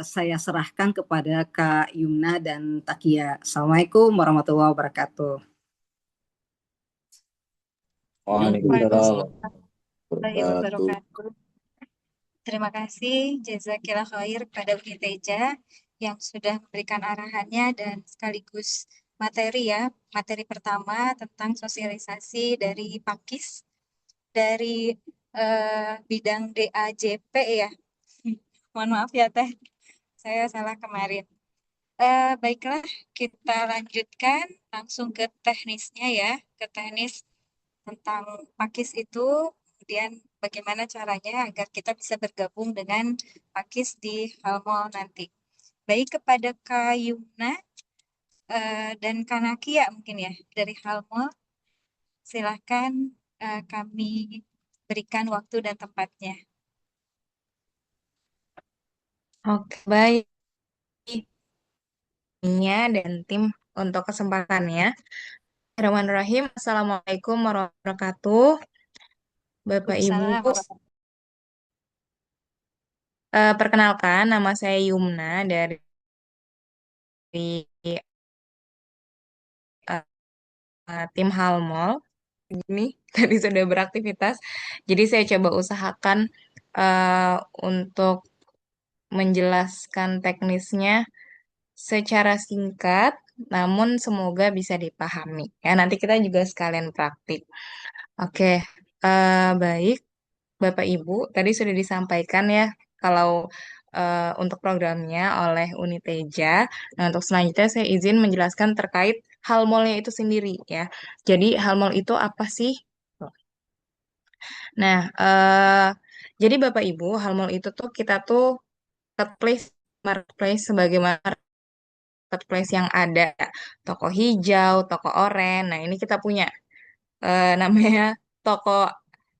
saya serahkan kepada Kak Yumna dan Takia. Assalamualaikum warahmatullahi wabarakatuh. Waalaikumsalam Warahmatullahi wabarakatuh. wabarakatuh. Terima kasih Jazakillah khair kepada Uni Teja yang sudah memberikan arahannya dan sekaligus materi ya. Materi pertama tentang sosialisasi dari Pakis dari bidang DAJP ya. Mohon maaf ya Teh, saya salah kemarin. Baiklah, kita lanjutkan langsung ke teknisnya ya, ke teknis tentang Pakis itu, kemudian bagaimana caranya agar kita bisa bergabung dengan Pakis di Halmol nanti. Baik kepada Kak Yumna dan Kak Nakia mungkin ya dari Halmol, silahkan kami berikan waktu dan tempatnya. oke baik dan tim untuk kesempatannya. Bismillahirrahmanirrahim. Assalamualaikum warahmatullahi wabarakatuh. Bapak Ibu, Waalaikumsalam. perkenalkan nama saya Yumna dari tim Halmol. Ini tadi sudah beraktivitas. Jadi saya coba usahakan untuk menjelaskan teknisnya secara singkat, namun semoga bisa dipahami. Ya, nanti kita juga sekalian praktik. Oke, baik, Bapak Ibu, tadi sudah disampaikan ya kalau untuk programnya oleh Uniteja. Nah, untuk selanjutnya saya izin menjelaskan terkait Halmolnya itu sendiri ya. Jadi Halmol itu apa sih? Nah, jadi Bapak Ibu, Halmol itu tuh kita tuh marketplace sebagaimana marketplace yang ada toko hijau, toko oranye. Nah, ini kita punya namanya toko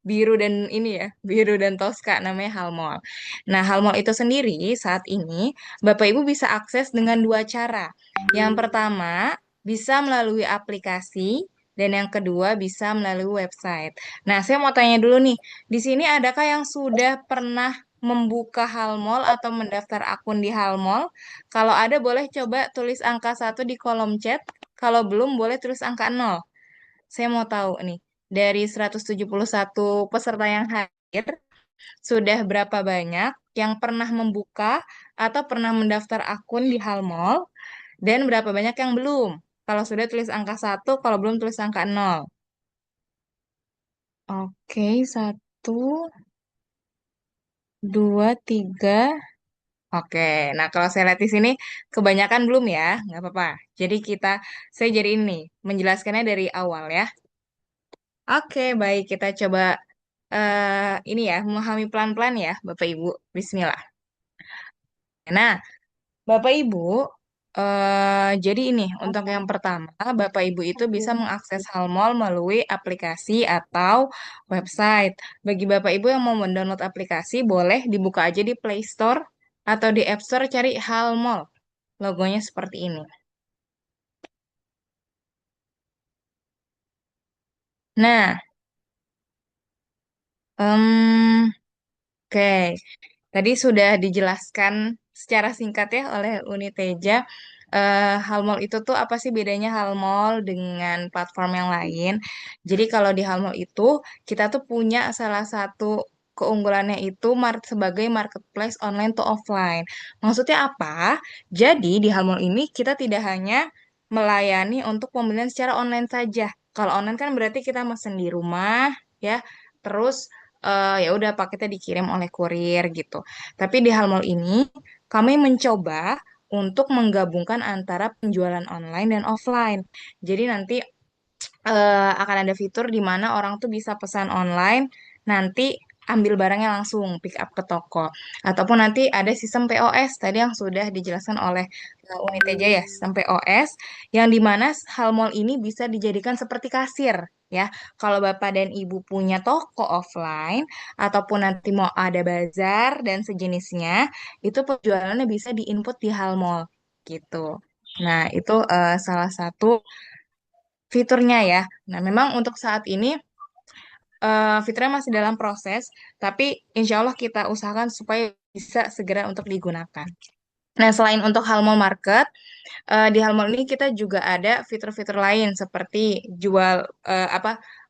biru dan ini ya, biru dan toska namanya Halmol. Nah, Halmol itu sendiri saat ini Bapak Ibu bisa akses dengan dua cara. Yang pertama, bisa melalui aplikasi dan yang kedua bisa melalui website. Nah, saya mau tanya dulu nih, di sini adakah yang sudah pernah membuka Halmol atau mendaftar akun di Halmol? Kalau ada boleh coba tulis angka 1 di kolom chat. Kalau belum boleh tulis angka 0. Saya mau tahu nih, dari 171 peserta yang hadir, sudah berapa banyak yang pernah membuka atau pernah mendaftar akun di Halmol, dan berapa banyak yang belum? Kalau sudah tulis angka 1, kalau belum tulis angka 0. Oke, 1, 2, 3. Oke, nah kalau saya lihat di sini kebanyakan belum ya, nggak apa-apa. Jadi saya jadi ini, menjelaskannya dari awal ya. Oke, baik, kita coba ini ya, memahami pelan-pelan ya, Bapak Ibu. Bismillah. Nah, Bapak Ibu, jadi ini untuk yang pertama, Bapak Ibu itu bisa mengakses Halmol melalui aplikasi atau website. Bagi Bapak Ibu yang mau mendownload aplikasi, boleh dibuka aja di Play Store atau di App Store cari Halmol. Logonya seperti ini. Nah, oke. Tadi sudah dijelaskan secara singkat ya oleh Uniteja. Halmol itu tuh apa sih bedanya Halmol dengan platform yang lain? Jadi kalau di Halmol itu kita tuh punya salah satu keunggulannya itu sebagai marketplace online to offline. Maksudnya apa? Jadi di Halmol ini kita tidak hanya melayani untuk pembelian secara online saja. Kalau online kan berarti kita mesen di rumah ya. Terus ya udah paketnya dikirim oleh kurir gitu. Tapi di Halmol ini kami mencoba untuk menggabungkan antara penjualan online dan offline. Jadi nanti akan ada fitur di mana orang tuh bisa pesan online, nanti ambil barangnya langsung pick up ke toko. Ataupun nanti ada sistem POS tadi yang sudah dijelaskan oleh Uniteja ya, sistem POS yang di mana Halmol ini bisa dijadikan seperti kasir ya. Kalau Bapak dan Ibu punya toko offline ataupun nanti mau ada bazar dan sejenisnya, itu penjualannya bisa diinput di Halmol gitu. Nah, itu salah satu fiturnya ya. Nah, memang untuk saat ini fiturnya masih dalam proses, tapi insya Allah kita usahakan supaya bisa segera untuk digunakan. Nah, selain untuk Halmol Market, di Halmol ini kita juga ada fitur-fitur lain seperti jual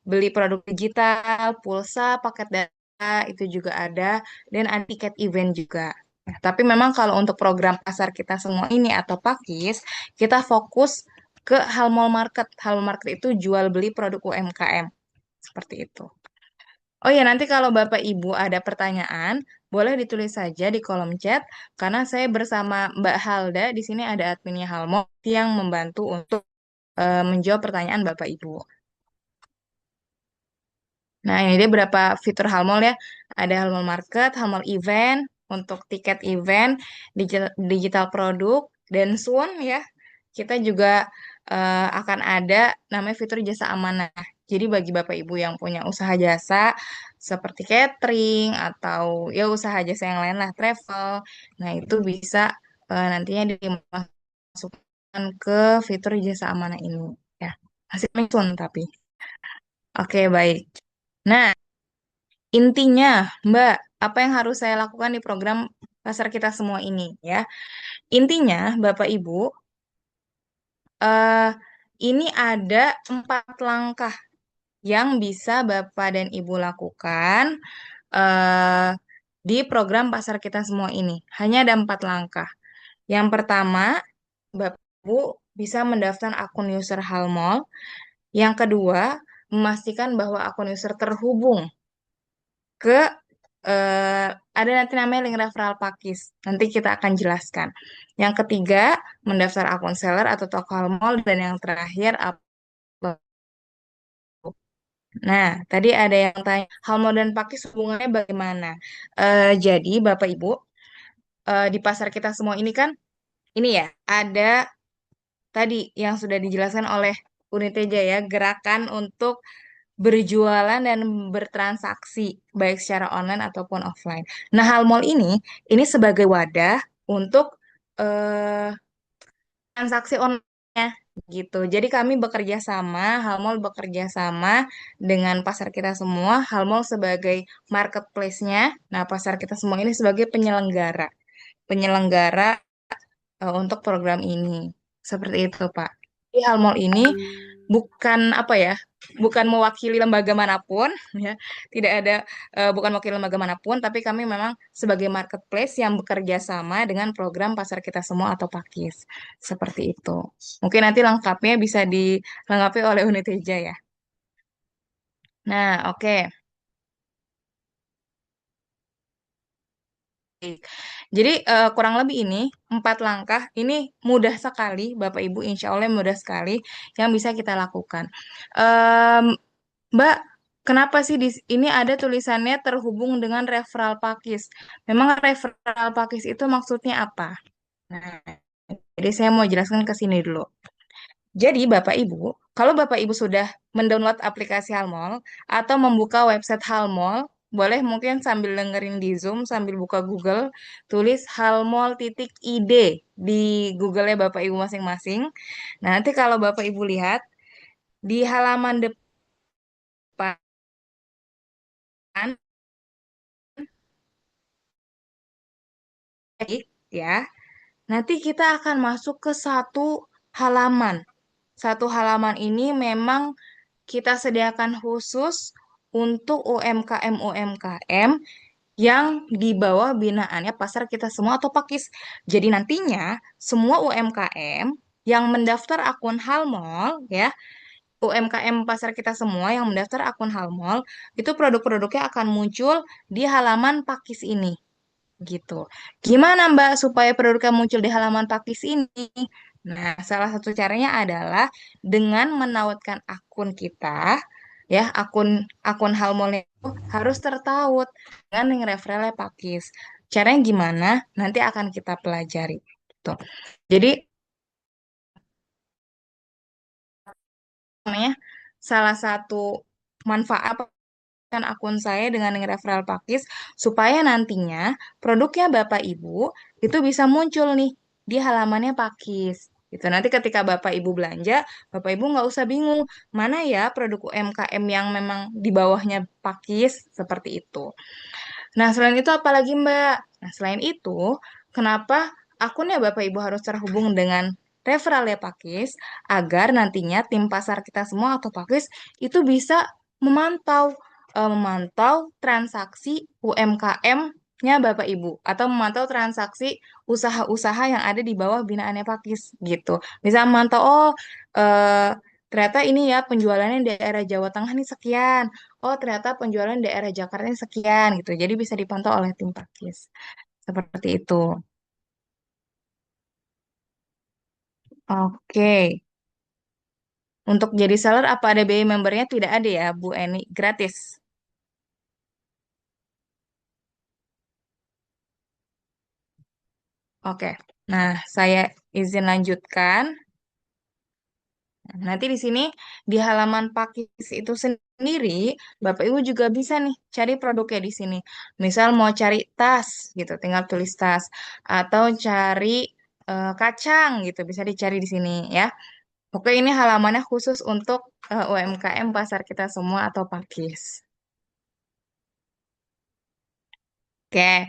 beli produk digital, pulsa, paket data itu juga ada, dan ada tiket event juga. Nah, tapi memang kalau untuk program pasar kita semua ini atau Pakis, kita fokus ke Halmol Market. Halmol Market itu jual beli produk UMKM. Seperti itu. Oh ya, nanti kalau Bapak Ibu ada pertanyaan, boleh ditulis saja di kolom chat, karena saya bersama Mbak Halda, di sini ada adminnya Halmol yang membantu untuk menjawab pertanyaan Bapak Ibu. Nah, ini dia beberapa fitur Halmol ya. Ada Halmol Market, Halmol Event, untuk tiket event, digital produk, dan soon ya. Kita juga akan ada namanya fitur jasa amanah. Jadi bagi Bapak Ibu yang punya usaha jasa seperti catering atau ya usaha jasa yang lain lah, travel. Nah, itu bisa nantinya dimasukkan ke fitur jasa amanah ini ya. Masih soon tapi. Oke, baik. Nah, intinya, Mbak, apa yang harus saya lakukan di program pasar kita semua ini ya? Intinya, Bapak Ibu, eh, ini ada 4 langkah yang bisa Bapak dan Ibu lakukan eh, di program pasar kita semua ini. Hanya ada 4 langkah. Yang pertama, Bapak Ibu bisa mendaftar akun user Halmol. Yang kedua, memastikan bahwa akun user terhubung ke eh, ada nanti namanya link referral Pakis. Nanti kita akan jelaskan. Yang ketiga, mendaftar akun seller atau toko Halmol dan yang terakhir upload. Nah, tadi ada yang tanya Halmol dan Pakis hubungannya bagaimana? Jadi Bapak Ibu, di pasar kita semua ini kan ini ya, ada tadi yang sudah dijelaskan oleh Uniteja ya, gerakan untuk berjualan dan bertransaksi baik secara online ataupun offline. Nah, Halmall ini sebagai wadah untuk eh, transaksi online gitu. Jadi kami bekerja sama, Halmall bekerja sama dengan pasar kita semua, Halmall sebagai marketplace-nya, nah pasar kita semua ini sebagai penyelenggara, penyelenggara untuk program ini. Seperti itu, Pak. Jadi Halmall ini bukan apa ya, bukan mewakili lembaga manapun, ya. Tidak ada, bukan mewakili lembaga manapun, tapi kami memang sebagai marketplace yang bekerja sama dengan program pasar kita semua atau Pakis. Seperti itu. Mungkin nanti lengkapnya bisa dilengkapi oleh Uniteja ya. Nah, oke. Jadi kurang lebih ini 4 langkah ini mudah sekali Bapak Ibu, insya Allah mudah sekali yang bisa kita lakukan. Em, Mbak, kenapa sih ini ada tulisannya terhubung dengan referral pakis? Memang referral pakis itu maksudnya apa? Nah, jadi saya mau jelaskan ke sini dulu. Jadi Bapak Ibu, kalau Bapak Ibu sudah mendownload aplikasi Halmall atau membuka website Halmall, boleh mungkin sambil dengerin di Zoom, sambil buka Google, tulis halmall.id di Google-nya Bapak Ibu masing-masing. Nah, nanti kalau Bapak Ibu lihat di halaman depan ya, nanti kita akan masuk ke satu halaman. Satu halaman ini memang kita sediakan khusus untuk UMKM-UMKM yang di bawah binaannya pasar kita semua atau Pakis. Jadi nantinya semua UMKM yang mendaftar akun Halmall ya, UMKM pasar kita semua yang mendaftar akun Halmall itu produk-produknya akan muncul di halaman Pakis ini gitu. Gimana Mbak supaya produknya muncul di halaman Pakis ini? Nah, salah satu caranya adalah dengan menautkan akun kita, ya, akun Halmol itu harus tertaut dengan yang referralnya Pakis. Caranya gimana? Nanti akan kita pelajari. Gitu. Jadi, namanya salah satu manfaat kan akun saya dengan yang referral Pakis supaya nantinya produknya Bapak Ibu itu bisa muncul nih di halamannya Pakis. Gitu. Nanti ketika Bapak Ibu belanja, Bapak Ibu nggak usah bingung mana ya produk UMKM yang memang di bawahnya Pakis seperti itu. Nah, selain itu apalagi Mbak? Nah, selain itu, kenapa akunnya Bapak Ibu harus terhubung dengan referralnya Pakis agar nantinya tim pasar kita semua atau Pakis itu bisa memantau memantau transaksi UMKM-nya Bapak Ibu atau memantau transaksi usaha-usaha yang ada di bawah binaannya Pakis gitu. Bisa memantau eh, ternyata ini ya penjualannya di daerah Jawa Tengah nih sekian. Oh, ternyata penjualan daerah Jakarta ini sekian gitu. Jadi bisa dipantau oleh tim Pakis. Seperti itu. Oke. Untuk jadi seller apa ada biaya membernya? Tidak ada ya, Bu Eni. Gratis. Oke. Nah, saya izin lanjutkan. Nanti di sini di halaman Pakis itu sendiri, Bapak Ibu juga bisa nih cari produknya di sini. Misal mau cari tas gitu, tinggal tulis tas atau cari kacang gitu, bisa dicari di sini ya. Oke, ini halamannya khusus untuk UMKM pasar kita semua atau Pakis. Oke,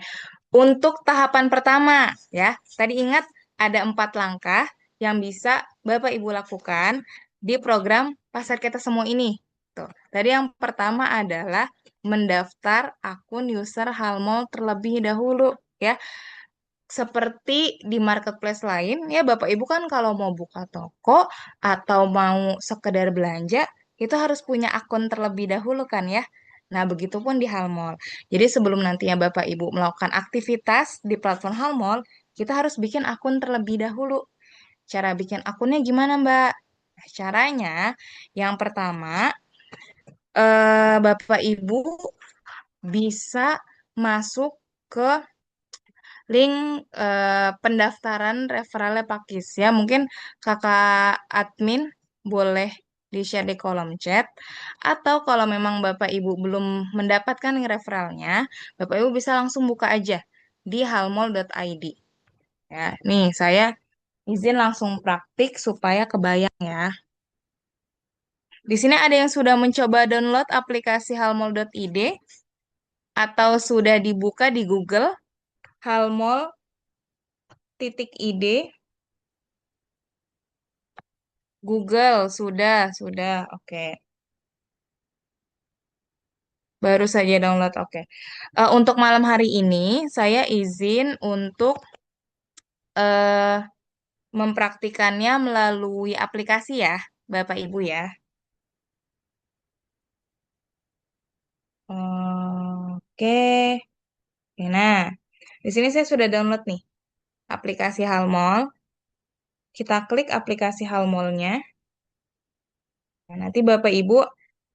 untuk tahapan pertama ya, tadi ingat ada 4 langkah yang bisa Bapak Ibu lakukan di program pasar kita semua ini. Tuh, tadi yang pertama adalah mendaftar akun user Halmol terlebih dahulu ya. Seperti di marketplace lain, ya Bapak Ibu kan kalau mau buka toko atau mau sekedar belanja, itu harus punya akun terlebih dahulu kan ya. Nah, begitupun di Halmall. Jadi sebelum nantinya Bapak Ibu melakukan aktivitas di platform Halmall, kita harus bikin akun terlebih dahulu. Cara bikin akunnya gimana, Mbak? Nah, caranya, yang pertama, Bapak Ibu bisa masuk ke link pendaftaran referralnya Pakis ya. Mungkin kakak admin boleh di-share di kolom chat. Atau kalau memang Bapak Ibu belum mendapatkan referralnya, Bapak Ibu bisa langsung buka aja di halmol.id. Ya, nih saya izin langsung praktik supaya kebayang ya. Di sini ada yang sudah mencoba download aplikasi halmol.id atau sudah dibuka di Google halmol.id. Google sudah, oke. Baru saja download, oke. Untuk malam hari ini saya izin untuk eh, mempraktikannya melalui aplikasi ya, Bapak Ibu ya. Oke. Oke, nah, di sini saya sudah download nih aplikasi Halmol. Kita klik aplikasi Halmolnya. Nah, nanti Bapak Ibu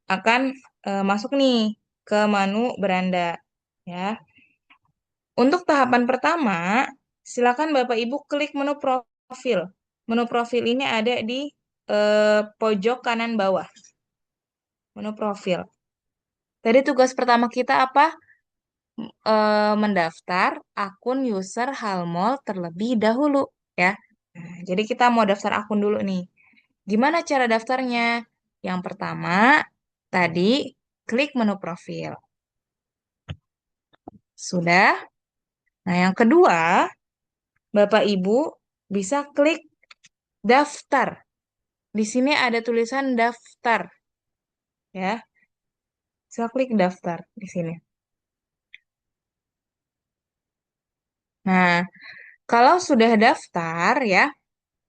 akan masuk nih ke menu beranda ya. Untuk tahapan pertama, silakan Bapak Ibu klik menu profil. Menu profil ini ada di pojok kanan bawah. Menu profil. Tadi tugas pertama kita apa? Mendaftar akun user Halmol terlebih dahulu ya. Nah, jadi kita mau daftar akun dulu nih. Gimana cara daftarnya? Yang pertama, tadi klik menu profil. Sudah? Nah, yang kedua, Bapak Ibu bisa klik daftar. Di sini ada tulisan daftar ya. Bisa klik daftar di sini. Nah, kalau sudah daftar ya,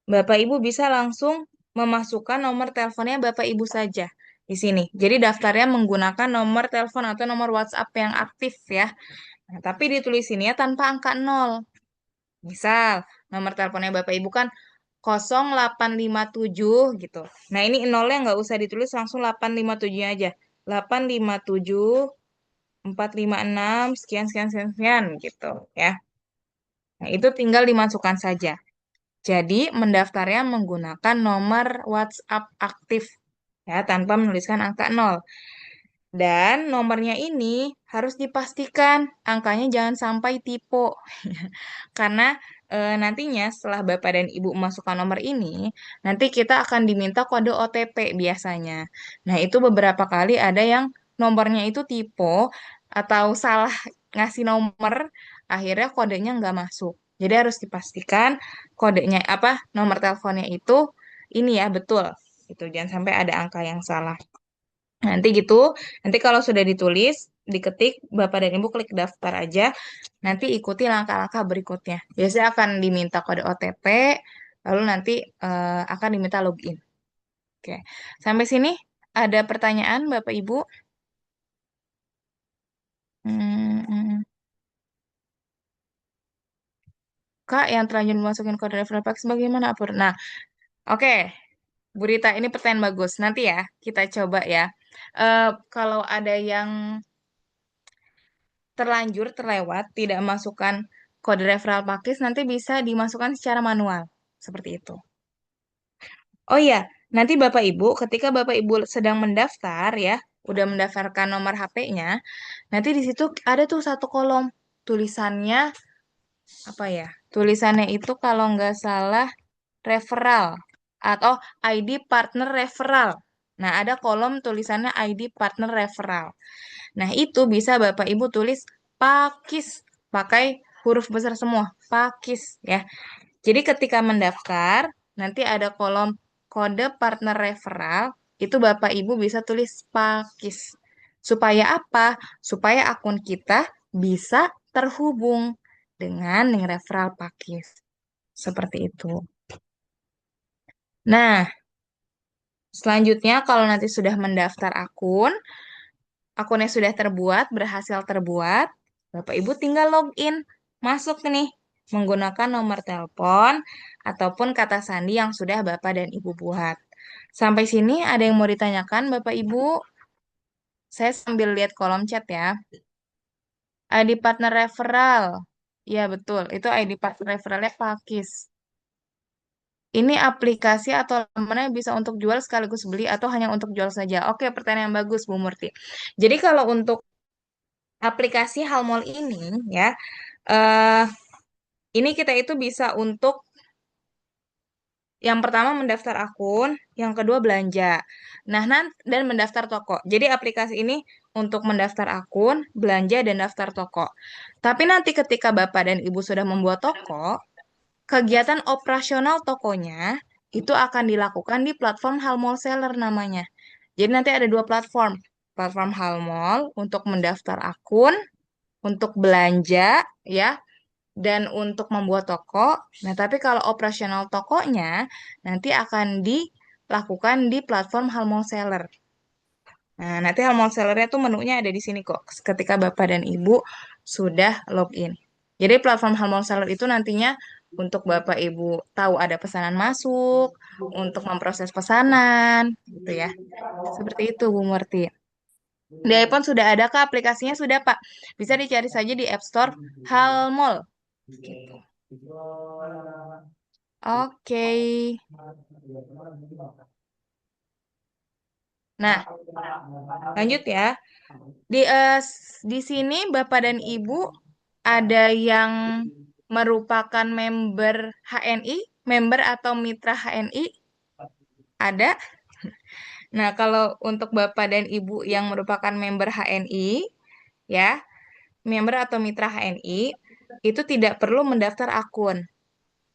Bapak Ibu bisa langsung memasukkan nomor teleponnya Bapak Ibu saja di sini. Jadi daftarnya menggunakan nomor telepon atau nomor WhatsApp yang aktif ya. Nah, tapi ditulis sini ya tanpa angka 0. Misal, nomor teleponnya Bapak Ibu kan 0857 gitu. Nah, ini nolnya nggak usah ditulis, langsung 857 aja. 857 456 sekian sekian sekian sekian gitu ya. Nah, itu tinggal dimasukkan saja. Jadi, mendaftarnya menggunakan nomor WhatsApp aktif ya tanpa menuliskan angka 0. Dan nomornya ini harus dipastikan angkanya jangan sampai typo. Karena nantinya setelah Bapak dan Ibu memasukkan nomor ini, nanti kita akan diminta kode OTP biasanya. Nah, itu beberapa kali ada yang nomornya itu typo atau salah ngasih nomor, akhirnya kodenya nggak masuk. Jadi harus dipastikan kodenya apa, nomor teleponnya itu ini ya betul. Itu jangan sampai ada angka yang salah. Nanti gitu, nanti kalau sudah ditulis, diketik, Bapak dan Ibu klik daftar aja, nanti ikuti langkah-langkah berikutnya. Biasanya akan diminta kode OTP, lalu nanti akan diminta login. Oke, sampai sini ada pertanyaan Bapak Ibu? Hmm, hmm. Kak, yang terlanjur masukin kode referral pack bagaimana, Apur? Nah, oke, Bu Rita, ini pertanyaan bagus. Nanti ya, kita coba ya. Kalau ada yang terlanjur, terlewat, tidak masukkan kode referral pakis, nanti bisa dimasukkan secara manual. Seperti itu. Oh iya, nanti Bapak Ibu, ketika Bapak Ibu sedang mendaftar ya, udah mendaftarkan nomor HP-nya, nanti di situ ada tuh satu kolom tulisannya apa ya? Tulisannya itu kalau nggak salah referral atau ID partner referral. Nah, ada kolom tulisannya ID partner referral. Nah, itu bisa Bapak Ibu tulis Pakis pakai huruf besar semua, Pakis ya. Jadi ketika mendaftar, nanti ada kolom kode partner referral, itu Bapak Ibu bisa tulis Pakis. Supaya apa? Supaya akun kita bisa terhubung dengan yang referral Pakis. Seperti itu. Nah, selanjutnya kalau nanti sudah mendaftar akun, akunnya sudah terbuat, berhasil terbuat, Bapak Ibu tinggal login, masuk nih menggunakan nomor telepon ataupun kata sandi yang sudah Bapak dan Ibu buat. Sampai sini ada yang mau ditanyakan Bapak Ibu? Saya sambil lihat kolom chat ya. ID partner referral. Ya betul, itu ID partner referralnya Pakis. ini aplikasi atau mana yang bisa untuk jual sekaligus beli atau hanya untuk jual saja? Oke, pertanyaan yang bagus, Bu Murti. Jadi kalau untuk aplikasi Halmol ini ya, eh ini kita itu bisa untuk yang pertama mendaftar akun, yang kedua belanja. Nah, dan mendaftar toko. Jadi aplikasi ini untuk mendaftar akun, belanja dan daftar toko. Tapi nanti ketika Bapak dan Ibu sudah membuat toko, kegiatan operasional tokonya itu akan dilakukan di platform Halmall Seller namanya. Jadi nanti ada dua platform. Platform Halmall untuk mendaftar akun, untuk belanja, ya, dan untuk membuat toko. Nah, tapi kalau operasional tokonya nanti akan dilakukan di platform Halmall Seller. Nah, nanti Halmall Sellernya tuh menunya ada di sini kok, ketika Bapak dan Ibu sudah login. Jadi platform Halmall Seller itu nantinya untuk Bapak Ibu tahu ada pesanan masuk, untuk memproses pesanan, gitu ya. Seperti itu, Bu Murti. Di iPhone sudah ada kah aplikasinya? Sudah, Pak. Bisa dicari saja di App Store Halmall. Gitu. Oke. Nah, lanjut ya. Di sini Bapak dan Ibu ada yang merupakan member HNI, member atau mitra HNI? Ada. Nah, kalau untuk Bapak dan Ibu yang merupakan member HNI, ya, member atau mitra HNI, itu tidak perlu mendaftar akun.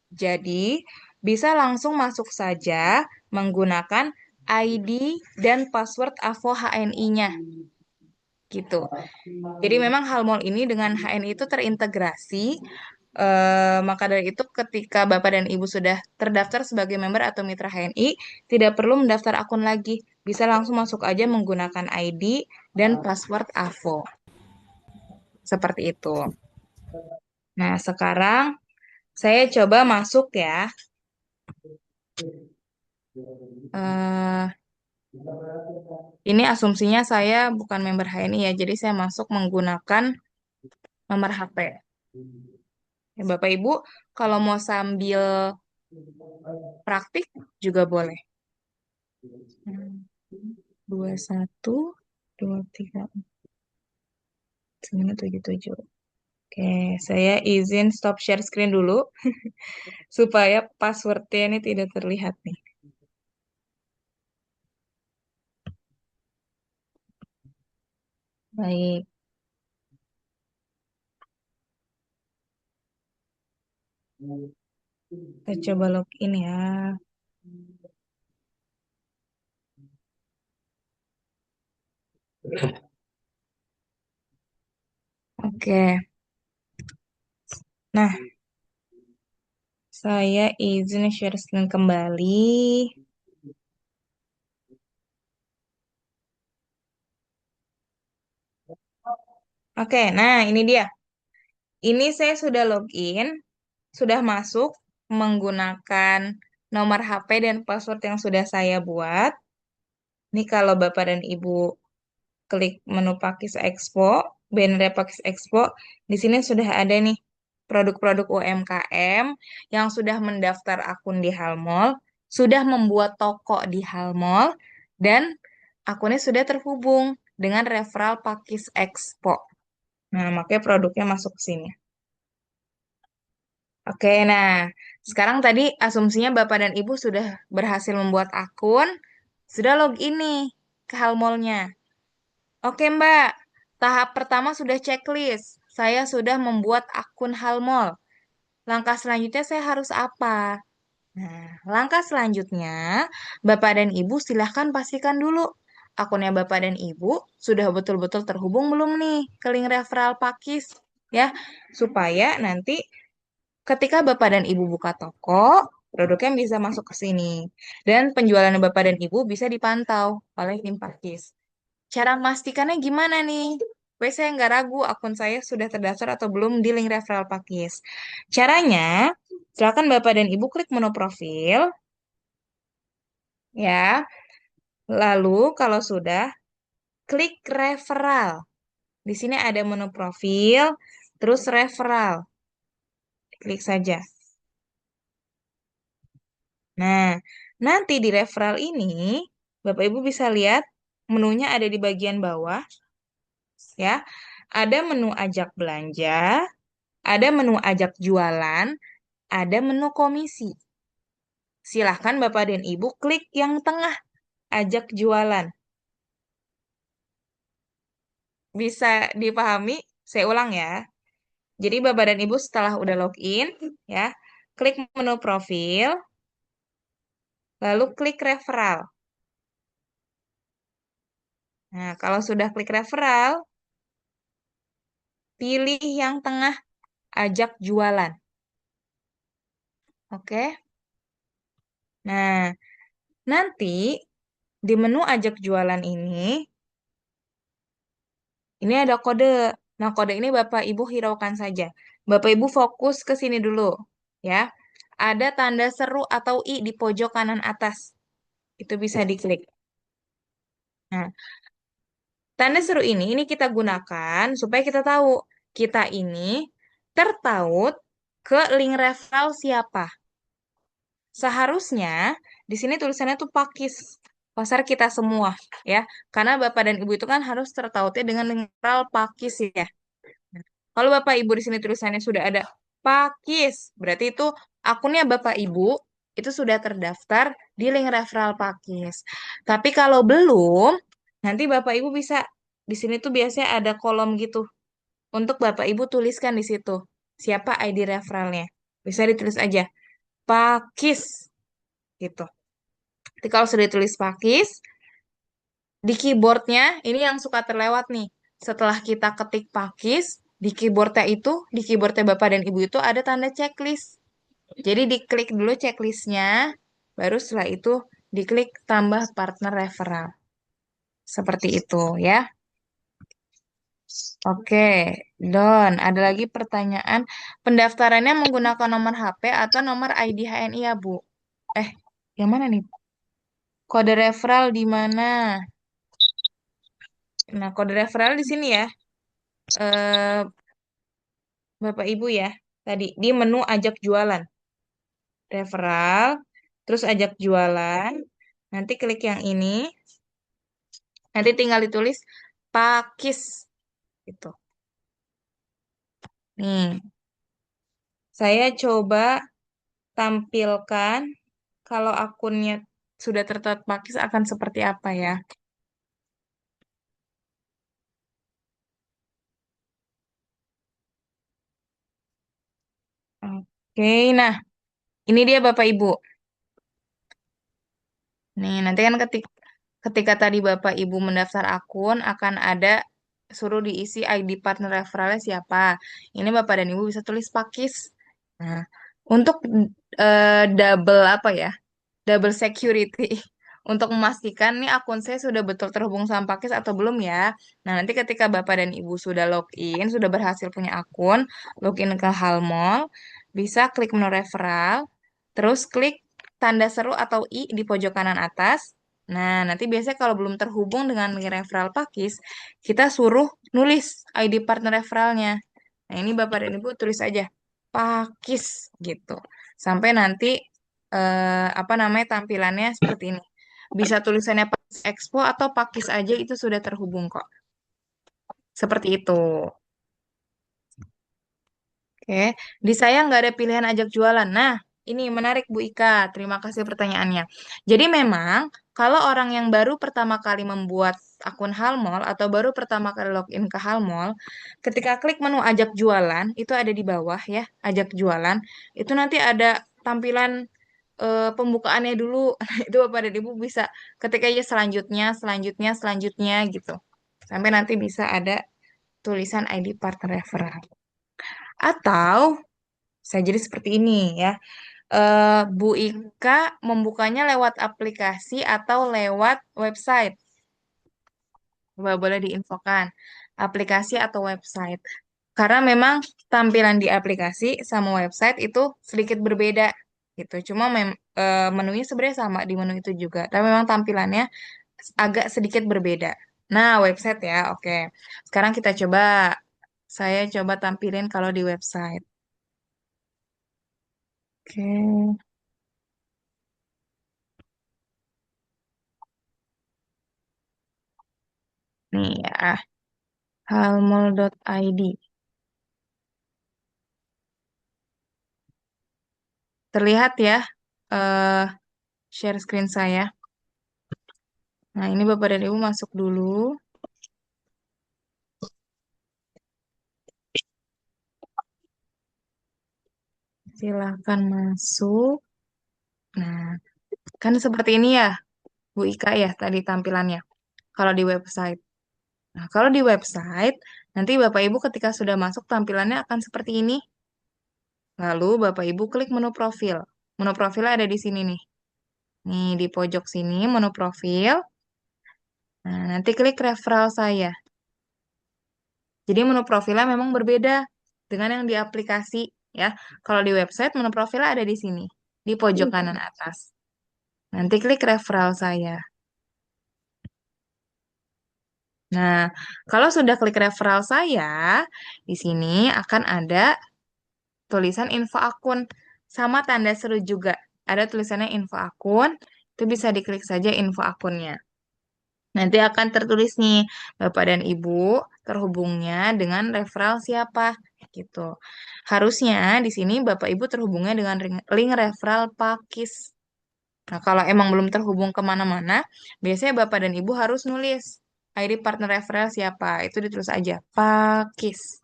Jadi, bisa langsung masuk saja menggunakan ID dan password AVO HNI-nya. Gitu. Jadi memang Halmol ini dengan HNI itu terintegrasi. Maka dari itu ketika Bapak dan Ibu sudah terdaftar sebagai member atau mitra HNI, tidak perlu mendaftar akun lagi. Bisa langsung masuk aja menggunakan ID dan password AVO. Seperti itu. Nah, sekarang saya coba masuk ya. Eh, ini asumsinya saya bukan member HNI ya, jadi saya masuk menggunakan nomor HP. Ya, Bapak Ibu, kalau mau sambil praktik juga boleh. 21, 23, 977. Oke, saya izin stop share screen dulu supaya passwordnya ini tidak terlihat nih. Baik, kita coba login ya. Oke, nah saya izin share screen kembali. Oke, nah ini dia. Ini saya sudah login, sudah masuk menggunakan nomor HP dan password yang sudah saya buat. Ini kalau Bapak dan Ibu klik menu Pakis Expo, banner Pakis Expo, di sini sudah ada nih produk-produk UMKM yang sudah mendaftar akun di Halmall, sudah membuat toko di Halmall, dan akunnya sudah terhubung dengan referral Pakis Expo. Nah, makanya produknya masuk ke sini. Oke, nah sekarang tadi asumsinya Bapak dan Ibu sudah berhasil membuat akun, sudah login nih ke Halmallnya. Oke, Mbak. Tahap pertama sudah checklist. Saya sudah membuat akun Halmall. Langkah selanjutnya saya harus apa? Nah, langkah selanjutnya, Bapak dan Ibu silahkan pastikan dulu akunnya Bapak dan Ibu sudah betul-betul terhubung belum nih ke link referral Pakis, ya, supaya nanti ketika Bapak dan Ibu buka toko, produknya bisa masuk ke sini. Dan penjualan Bapak dan Ibu bisa dipantau oleh tim Pakis. Cara memastikannya gimana nih? Supaya saya nggak ragu akun saya sudah terdaftar atau belum di link referral Pakis. Caranya, silakan Bapak dan Ibu klik menu profil, ya. Lalu kalau sudah, klik referral. Di sini ada menu profil, terus referral. Klik saja. Nah, nanti di referral ini, Bapak Ibu bisa lihat menunya ada di bagian bawah, ya. Ada menu ajak belanja, ada menu ajak jualan, ada menu komisi. Silahkan Bapak dan Ibu klik yang tengah, ajak jualan. Bisa dipahami? Saya ulang ya. Jadi Bapak dan Ibu setelah udah login, ya, klik menu profil, lalu klik referral. Nah, kalau sudah klik referral, pilih yang tengah, ajak jualan. Oke? Nah, nanti di menu ajak jualan ini ada kode. Nah, kode ini Bapak Ibu hiraukan saja. Bapak Ibu fokus ke sini dulu, ya. Ada tanda seru atau I di pojok kanan atas. Itu bisa diklik. Nah, tanda seru ini kita gunakan supaya kita tahu kita ini tertaut ke link referral siapa. Seharusnya di sini tulisannya tuh Pakis, pasar kita semua, ya. Karena Bapak dan Ibu itu kan harus tertautnya dengan link referral Pakis, ya. Kalau Bapak Ibu di sini tulisannya sudah ada Pakis, berarti itu akunnya Bapak Ibu itu sudah terdaftar di link referral Pakis. Tapi kalau belum, nanti Bapak Ibu bisa di sini tuh biasanya ada kolom gitu untuk Bapak Ibu tuliskan di situ siapa ID referralnya. Bisa ditulis aja Pakis gitu. Jadi kalau sudah ditulis Pakis, di keyboardnya ini yang suka terlewat nih. Setelah kita ketik Pakis, di keyboardnya Bapak dan Ibu itu ada tanda checklist. Jadi diklik dulu checklistnya, baru setelah itu diklik tambah partner referral. Seperti itu ya. Oke, Don. Ada lagi pertanyaan. Pendaftarannya menggunakan nomor HP atau nomor ID HNI ya, Bu? Eh, yang mana nih? Kode referral di mana? Nah, kode referral di sini ya. Eh, Bapak Ibu ya. Tadi di menu ajak jualan. Referral, terus ajak jualan. Nanti klik yang ini. Nanti tinggal ditulis Pakis gitu. Nih, saya coba tampilkan kalau akunnya sudah tertata Pakis akan seperti apa ya. Oke, nah ini dia Bapak Ibu. Nih, nanti kan ketika tadi Bapak Ibu mendaftar akun akan ada suruh diisi ID partner referralnya siapa. Ini Bapak dan Ibu bisa tulis Pakis. Nah, untuk double apa ya? Double security untuk memastikan nih akun saya sudah betul terhubung sama Pakis atau belum ya. Nah, nanti ketika Bapak dan Ibu sudah login, sudah berhasil punya akun, login ke Halmall, bisa klik menu referral, terus klik tanda seru atau I di pojok kanan atas. Nah, nanti biasanya kalau belum terhubung dengan link referral Pakis, kita suruh nulis ID partner referralnya. Nah, ini Bapak dan Ibu tulis aja Pakis gitu. Sampai nanti apa namanya tampilannya seperti ini. Bisa tulisannya Pakis Expo atau Pakis aja itu sudah terhubung kok. Seperti itu. Oke, di saya nggak ada pilihan ajak jualan. Nah, ini menarik Bu Ika. Terima kasih pertanyaannya. Jadi memang kalau orang yang baru pertama kali membuat akun Halmall atau baru pertama kali login ke Halmall, ketika klik menu ajak jualan, itu ada di bawah ya, ajak jualan. Itu nanti ada tampilan pembukaannya dulu. Itu Bapak dan Ibu bisa ketika aja selanjutnya, selanjutnya, selanjutnya gitu. Sampai nanti bisa ada tulisan ID partner referral. Atau saya jadi seperti ini ya. Bu Ika membukanya lewat aplikasi atau lewat website. Coba boleh diinfokan. Aplikasi atau website. Karena memang tampilan di aplikasi sama website itu sedikit berbeda gitu. Cuma menunya sebenarnya sama di menu itu juga. Tapi memang tampilannya agak sedikit berbeda. Nah, website ya. Oke. Sekarang kita coba. Saya coba tampilin kalau di website. Oke. Nih ya, halmol.id. Terlihat ya, eh share screen saya. Nah, ini Bapak dan Ibu masuk dulu. Silahkan masuk. Nah, kan seperti ini ya, Bu Ika ya, tadi tampilannya. Kalau di website. Nah, kalau di website, nanti Bapak Ibu ketika sudah masuk tampilannya akan seperti ini. Lalu Bapak Ibu klik menu profil. Menu profilnya ada di sini nih. Nih, di pojok sini menu profil. Nah, nanti klik referral saya. Jadi menu profilnya memang berbeda dengan yang di aplikasi ya. Kalau di website menu profilnya ada di sini, di pojok kanan atas. Nanti klik referral saya. Nah, kalau sudah klik referral saya, di sini akan ada tulisan info akun sama tanda seru juga. Ada tulisannya info akun, itu bisa diklik saja info akunnya. Nanti akan tertulis nih, Bapak dan Ibu terhubungnya dengan referral siapa, gitu. Harusnya di sini Bapak Ibu terhubungnya dengan link referral Pakis. Nah, kalau emang belum terhubung kemana-mana, biasanya Bapak dan Ibu harus nulis ID partner referral siapa. Itu ditulis aja, Pakis.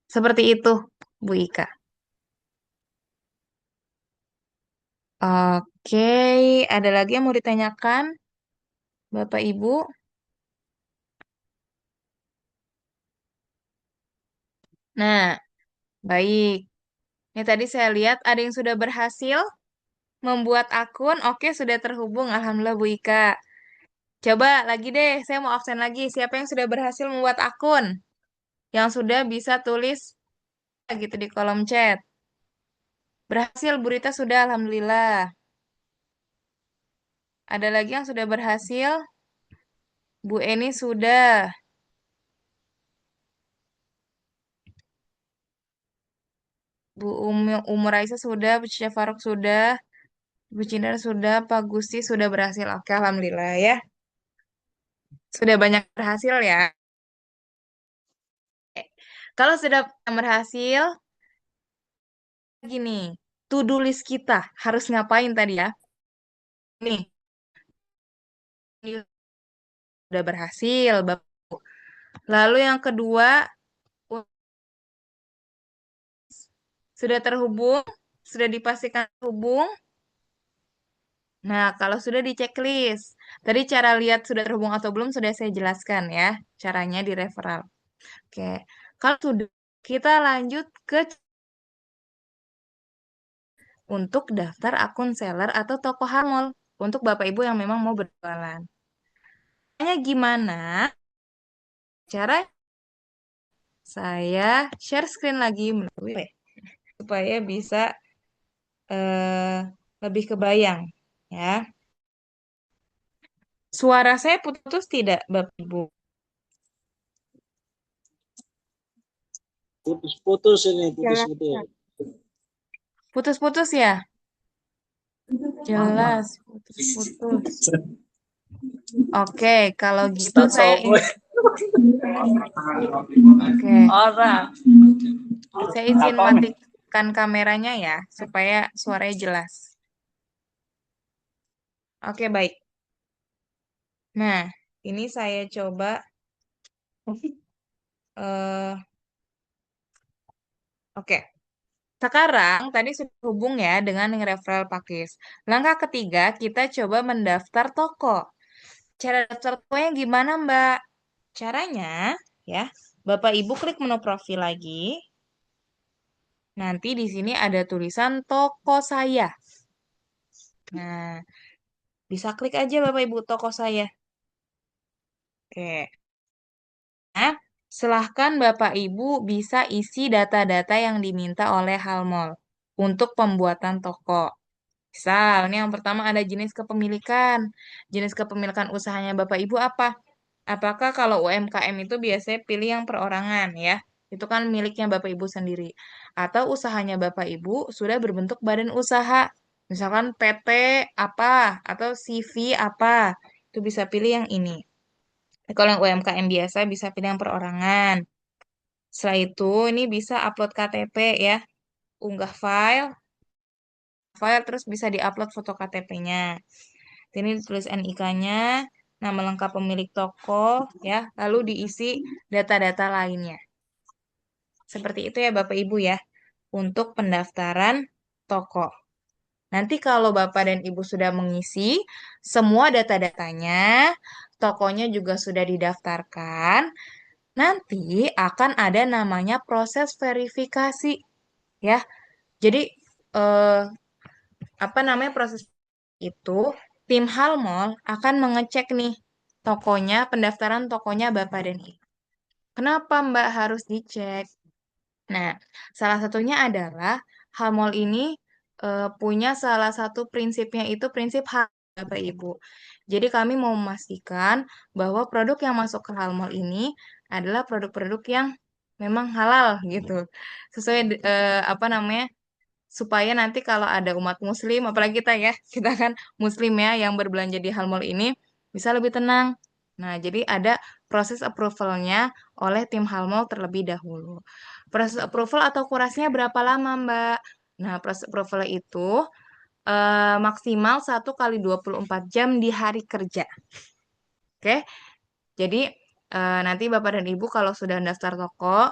Seperti itu, Bu Ika. Oke, ada lagi yang mau ditanyakan, Bapak Ibu? Nah, baik. Ini tadi saya lihat ada yang sudah berhasil membuat akun. Oke, sudah terhubung. Alhamdulillah, Bu Ika. Coba lagi deh, saya mau absen lagi. Siapa yang sudah berhasil membuat akun? Yang sudah bisa tulis gitu di kolom chat. Berhasil, Bu Rita sudah, Alhamdulillah. Ada lagi yang sudah berhasil? Bu Eni sudah. Bu Umur Raisa sudah. Bu Cica Faruk sudah. Bu Cindar sudah. Pak Gusti sudah berhasil. Oke, Alhamdulillah ya. Sudah banyak berhasil ya. Kalau sudah berhasil, gini, to-do list kita harus ngapain tadi ya? Nih, ini udah berhasil. Lalu yang kedua, sudah terhubung, sudah dipastikan terhubung. Nah, kalau sudah di checklist, tadi cara lihat sudah terhubung atau belum sudah saya jelaskan ya, caranya di referral. Oke, kalau sudah, kita lanjut ke untuk daftar akun seller atau toko harmol untuk Bapak Ibu yang memang mau berjualan. Caranya gimana? Cara saya share screen lagi supaya bisa eh, lebih kebayang ya. Suara saya putus tidak, Bapak Ibu? Putus-putus ini, Jelas. putus-putus. Putus-putus ya? Jelas, putus-putus. Oke, kalau gitu saya Soboy. Oke, Orang. saya izin matikan kameranya ya, supaya suaranya jelas. Oke, baik. Nah, ini saya coba eh oke. Sekarang tadi sudah hubung ya dengan yang referral Pakis. Langkah ketiga, kita coba mendaftar toko. Cara daftar tokonya gimana, Mbak? Caranya, ya, Bapak Ibu klik menu profil lagi. Nanti di sini ada tulisan toko saya. Nah, bisa klik aja Bapak Ibu toko saya. Oke. Nah, silahkan Bapak Ibu bisa isi data-data yang diminta oleh Halmol untuk pembuatan toko. Misal, ini yang pertama ada jenis kepemilikan. Jenis kepemilikan usahanya Bapak Ibu apa? Apakah kalau UMKM itu biasanya pilih yang perorangan ya? Itu kan miliknya Bapak Ibu sendiri. Atau usahanya Bapak Ibu sudah berbentuk badan usaha. Misalkan PT apa atau CV apa. Itu bisa pilih yang ini. Kalau yang UMKM biasa bisa pilih yang perorangan. Setelah itu ini bisa upload KTP ya, unggah file terus bisa diupload foto KTP-nya. Ini ditulis NIK-nya, nama lengkap pemilik toko ya, lalu diisi data-data lainnya. Seperti itu ya Bapak Ibu ya, untuk pendaftaran toko. Nanti kalau Bapak dan Ibu sudah mengisi semua data-datanya, tokonya juga sudah didaftarkan, nanti akan ada namanya proses verifikasi ya. Jadi eh, apa namanya proses itu? Tim Halmol akan mengecek nih tokonya, pendaftaran tokonya Bapak dan Ibu. Kenapa Mbak harus dicek? Nah, salah satunya adalah Halmol ini punya salah satu prinsipnya itu prinsip halal Bapak Ibu. Jadi kami mau memastikan bahwa produk yang masuk ke Halmol ini adalah produk-produk yang memang halal gitu. Sesuai apa namanya? Supaya nanti kalau ada umat muslim, apalagi kita ya, kita kan muslim ya yang berbelanja di Halmol ini bisa lebih tenang. Nah, jadi ada proses approval-nya oleh tim Halmol terlebih dahulu. Proses approval atau kurasinya berapa lama, Mbak? Nah, proses approval itu maksimal 1 kali 24 jam di hari kerja. Oke, jadi nanti Bapak dan Ibu kalau sudah daftar toko,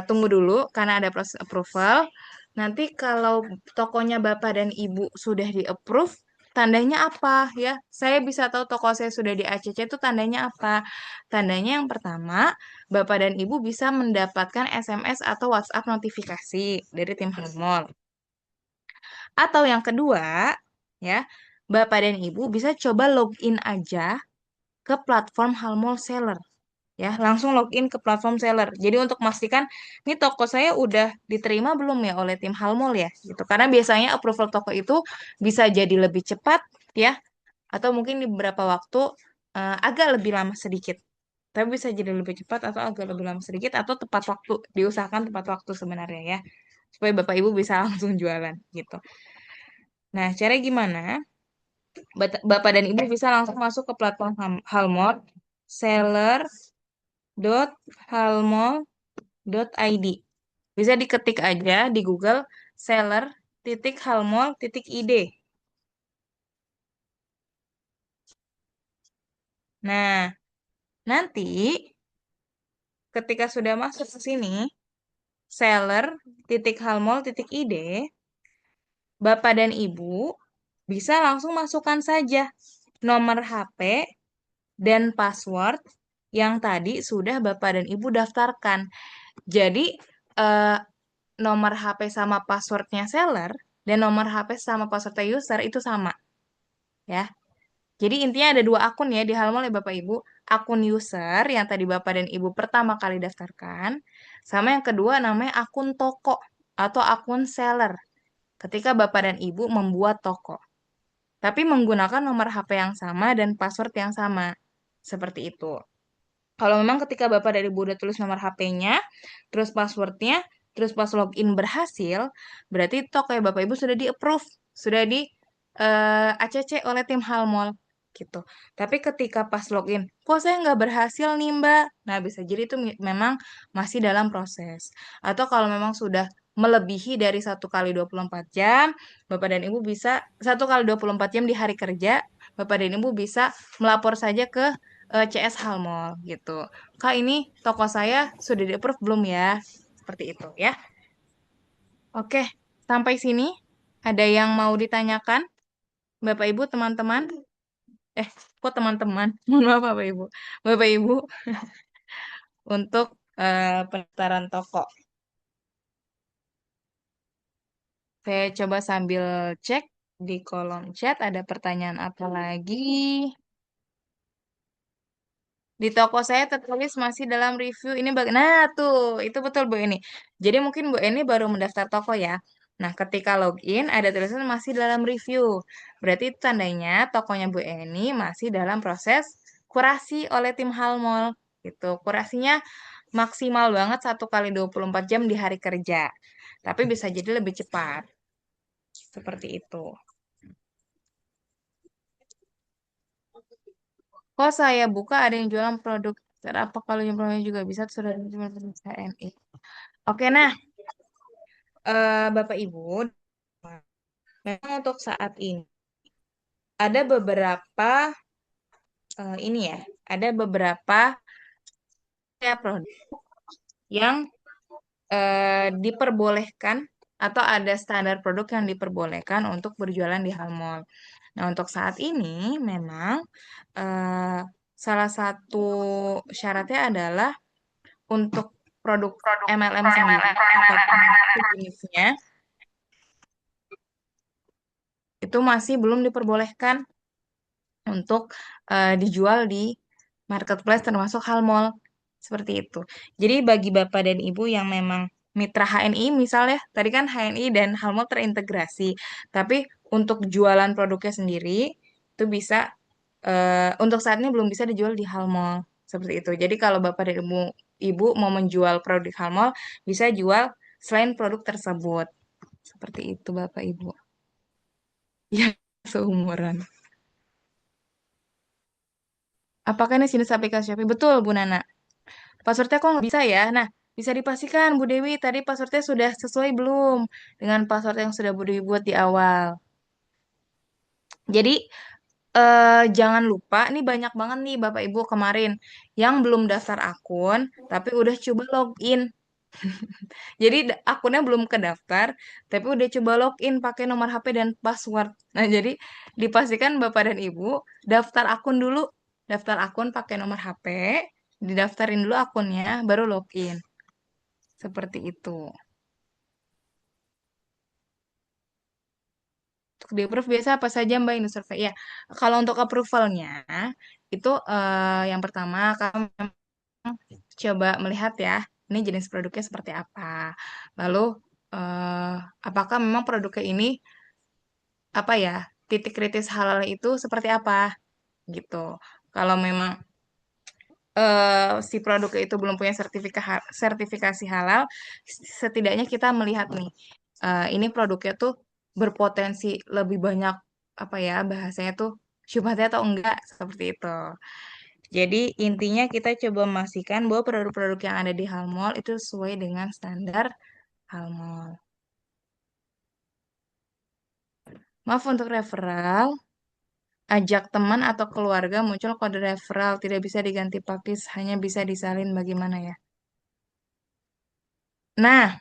tunggu dulu karena ada proses approval. Nanti kalau tokonya Bapak dan Ibu sudah di-approve, tandanya apa ya? Saya bisa tahu toko saya sudah di ACC itu tandanya apa? Tandanya yang pertama, Bapak dan Ibu bisa mendapatkan SMS atau WhatsApp notifikasi dari tim Halmol. Atau yang kedua, ya, Bapak dan Ibu bisa coba login aja ke platform Halmol Seller ya, langsung login ke platform seller. Jadi untuk memastikan ini toko saya udah diterima belum ya oleh tim Halmol ya, gitu. Karena biasanya approval toko itu bisa jadi lebih cepat ya, atau mungkin di beberapa waktu agak lebih lama sedikit. Tapi bisa jadi lebih cepat atau agak lebih lama sedikit atau tepat waktu, diusahakan tepat waktu sebenarnya ya. Supaya Bapak Ibu bisa langsung jualan gitu. Nah, cara gimana? Bapak dan Ibu bisa langsung masuk ke platform Halmol seller halmol.id. Bisa diketik aja di Google seller.halmol.id. Nah, nanti ketika sudah masuk ke sini, seller.halmol.id, Bapak dan Ibu bisa langsung masukkan saja nomor HP dan password yang tadi sudah Bapak dan Ibu daftarkan. Jadi, eh, nomor HP sama passwordnya seller dan nomor HP sama passwordnya user itu sama ya. Jadi intinya ada dua akun ya di Halmol ya Bapak Ibu. Akun user yang tadi Bapak dan Ibu pertama kali daftarkan. Sama yang kedua namanya akun toko atau akun seller. Ketika Bapak dan Ibu membuat toko. Tapi menggunakan nomor HP yang sama dan password yang sama. Seperti itu. Kalau memang ketika Bapak dan Ibu udah tulis nomor HP-nya, terus passwordnya, terus pas login berhasil, berarti toko ya Bapak Ibu sudah di-approve, sudah di ACC oleh tim Halmol gitu. Tapi ketika pas login, kok saya nggak berhasil nih Mbak? Nah, bisa jadi itu memang masih dalam proses. Atau kalau memang sudah melebihi dari 1 kali 24 jam, Bapak dan Ibu bisa 1 kali 24 jam di hari kerja, Bapak dan Ibu bisa melapor saja ke CS Halmol gitu. Kak, ini toko saya sudah di-approve belum ya? Seperti itu ya. Oke, sampai sini ada yang mau ditanyakan? Bapak Ibu, teman-teman? Kok teman-teman? Mohon maaf Bapak Ibu. Bapak Ibu untuk pendaftaran toko. Saya coba sambil cek di kolom chat ada pertanyaan apa lagi. Di toko saya tertulis masih dalam review. Nah, tuh, itu betul Bu Eni. Jadi mungkin Bu Eni baru mendaftar toko ya. Nah, ketika login ada tulisan masih dalam review. Berarti itu tandanya tokonya Bu Eni masih dalam proses kurasi oleh tim Halmol. Gitu. Kurasinya maksimal banget 1 kali 24 jam di hari kerja. Tapi bisa jadi lebih cepat. Seperti itu. Kok saya buka ada yang jualan produk apa kalau yang produknya juga bisa sudah jual produk HNI. Oke, nah Bapak Ibu, memang untuk saat ini ada beberapa ini ya, ada beberapa ya produk yang diperbolehkan atau ada standar produk yang diperbolehkan untuk berjualan di hal mall. Nah, untuk saat ini memang eh, salah satu syaratnya adalah untuk produk MLM sendiri ataupun sejenisnya itu masih belum diperbolehkan untuk dijual di marketplace termasuk hal mall seperti itu. Jadi bagi Bapak dan Ibu yang memang mitra HNI misalnya, tadi kan HNI dan hal mall terintegrasi, tapi untuk jualan produknya sendiri itu bisa untuk saat ini belum bisa dijual di hal mall seperti itu. Jadi kalau Bapak dan Ibu mau menjual produk hal mall bisa jual selain produk tersebut. Seperti itu Bapak Ibu. Ya, seumuran. Apakah ini jenis aplikasi Shopee? Betul, Bu Nana. Passwordnya kok nggak bisa ya? Nah, bisa dipastikan Bu Dewi tadi passwordnya sudah sesuai belum dengan password yang sudah Bu Dewi buat di awal. Jadi, jangan lupa, nih banyak banget nih Bapak Ibu kemarin yang belum daftar akun, tapi udah coba login. Jadi akunnya belum kedaftar, tapi udah coba login pakai nomor HP dan password. Nah, jadi dipastikan Bapak dan Ibu daftar akun dulu, daftar akun pakai nomor HP, didaftarin dulu akunnya, baru login. Seperti itu. Untuk di approve biasa apa saja Mbak ini survei? Ya, kalau untuk approvalnya itu yang pertama kami coba melihat ya, ini jenis produknya seperti apa. Lalu eh, apakah memang produknya ini apa ya, titik kritis halal itu seperti apa gitu. Kalau memang si produk itu belum punya sertifikasi halal, setidaknya kita melihat nih, ini produknya tuh berpotensi lebih banyak apa ya bahasanya tuh syubhatnya atau enggak seperti itu. Jadi intinya kita coba memastikan bahwa produk-produk yang ada di Halmall itu sesuai dengan standar Halmall. Maaf untuk referral, ajak teman atau keluarga muncul kode referral, tidak bisa diganti pakis, hanya bisa disalin bagaimana ya? Nah,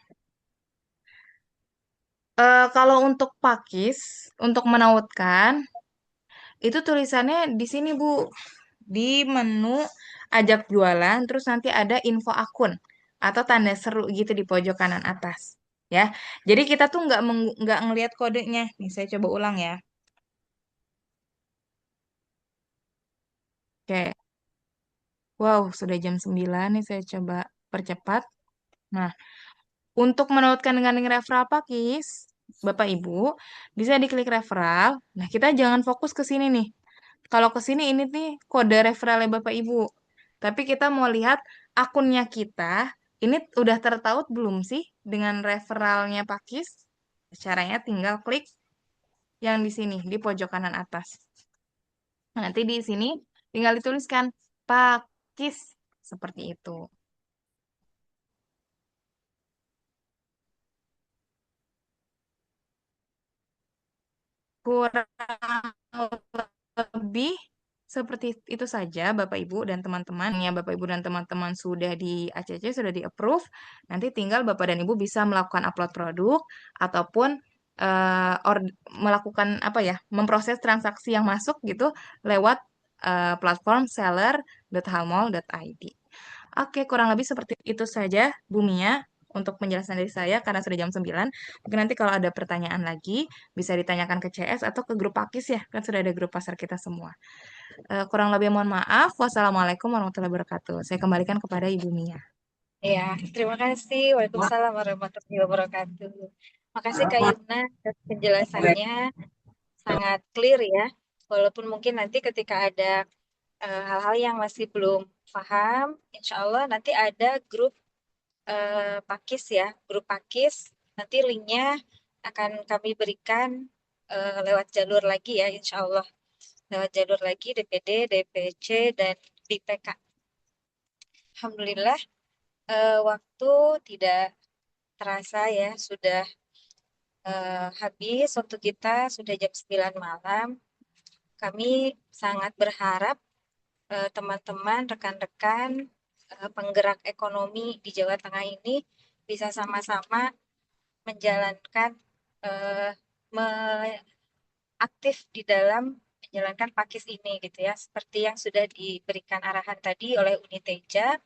kalau untuk pakis, untuk menautkan, itu tulisannya di sini, Bu. Di menu ajak jualan, terus nanti ada info akun atau tanda seru gitu di pojok kanan atas. Ya, jadi kita tuh nggak ngelihat kodenya. Nih, saya coba ulang ya. Oke, wow, sudah jam 9 nih, saya coba percepat. Nah, untuk menautkan dengan referral pakis, Bapak Ibu, bisa diklik referral. Nah, kita jangan fokus ke sini nih. Kalau ke sini ini nih kode referralnya Bapak Ibu. Tapi kita mau lihat akunnya kita, ini udah tertaut belum sih dengan referralnya Pakis? Caranya tinggal klik yang di sini, di pojok kanan atas. Nah, nanti di sini tinggal dituliskan Pakis, seperti itu. Kurang lebih seperti itu saja Bapak Ibu dan teman-teman. Ya, Bapak Ibu dan teman-teman sudah di ACC, sudah di approve. Nanti tinggal Bapak dan Ibu bisa melakukan upload produk ataupun melakukan apa ya, memproses transaksi yang masuk gitu lewat platform seller.halmall.id. Oke, kurang lebih seperti itu saja Bu Mia untuk penjelasan dari saya karena sudah jam 9. Mungkin nanti kalau ada pertanyaan lagi bisa ditanyakan ke CS atau ke grup Pakis ya, kan sudah ada grup pasar kita semua. Kurang lebih mohon maaf. Wassalamualaikum warahmatullahi wabarakatuh. Saya kembalikan kepada Ibu Mia. Ya, terima kasih. Waalaikumsalam warahmatullahi wabarakatuh. Makasih Kak Yuna atas penjelasannya sangat clear ya. Walaupun mungkin nanti ketika ada hal-hal yang masih belum paham, insya Allah nanti ada grup Pakis ya, grup Pakis. Nanti linknya akan kami berikan lewat jalur lagi ya, insya Allah. lewat jalur lagi DPD, DPC, dan BPK. Alhamdulillah, waktu tidak terasa ya, sudah habis waktu kita, sudah jam 9 malam. Kami sangat berharap teman-teman, rekan-rekan, penggerak ekonomi di Jawa Tengah ini bisa sama-sama menjalankan aktif di dalam menjalankan pakis ini gitu ya, seperti yang sudah diberikan arahan tadi oleh Uniteja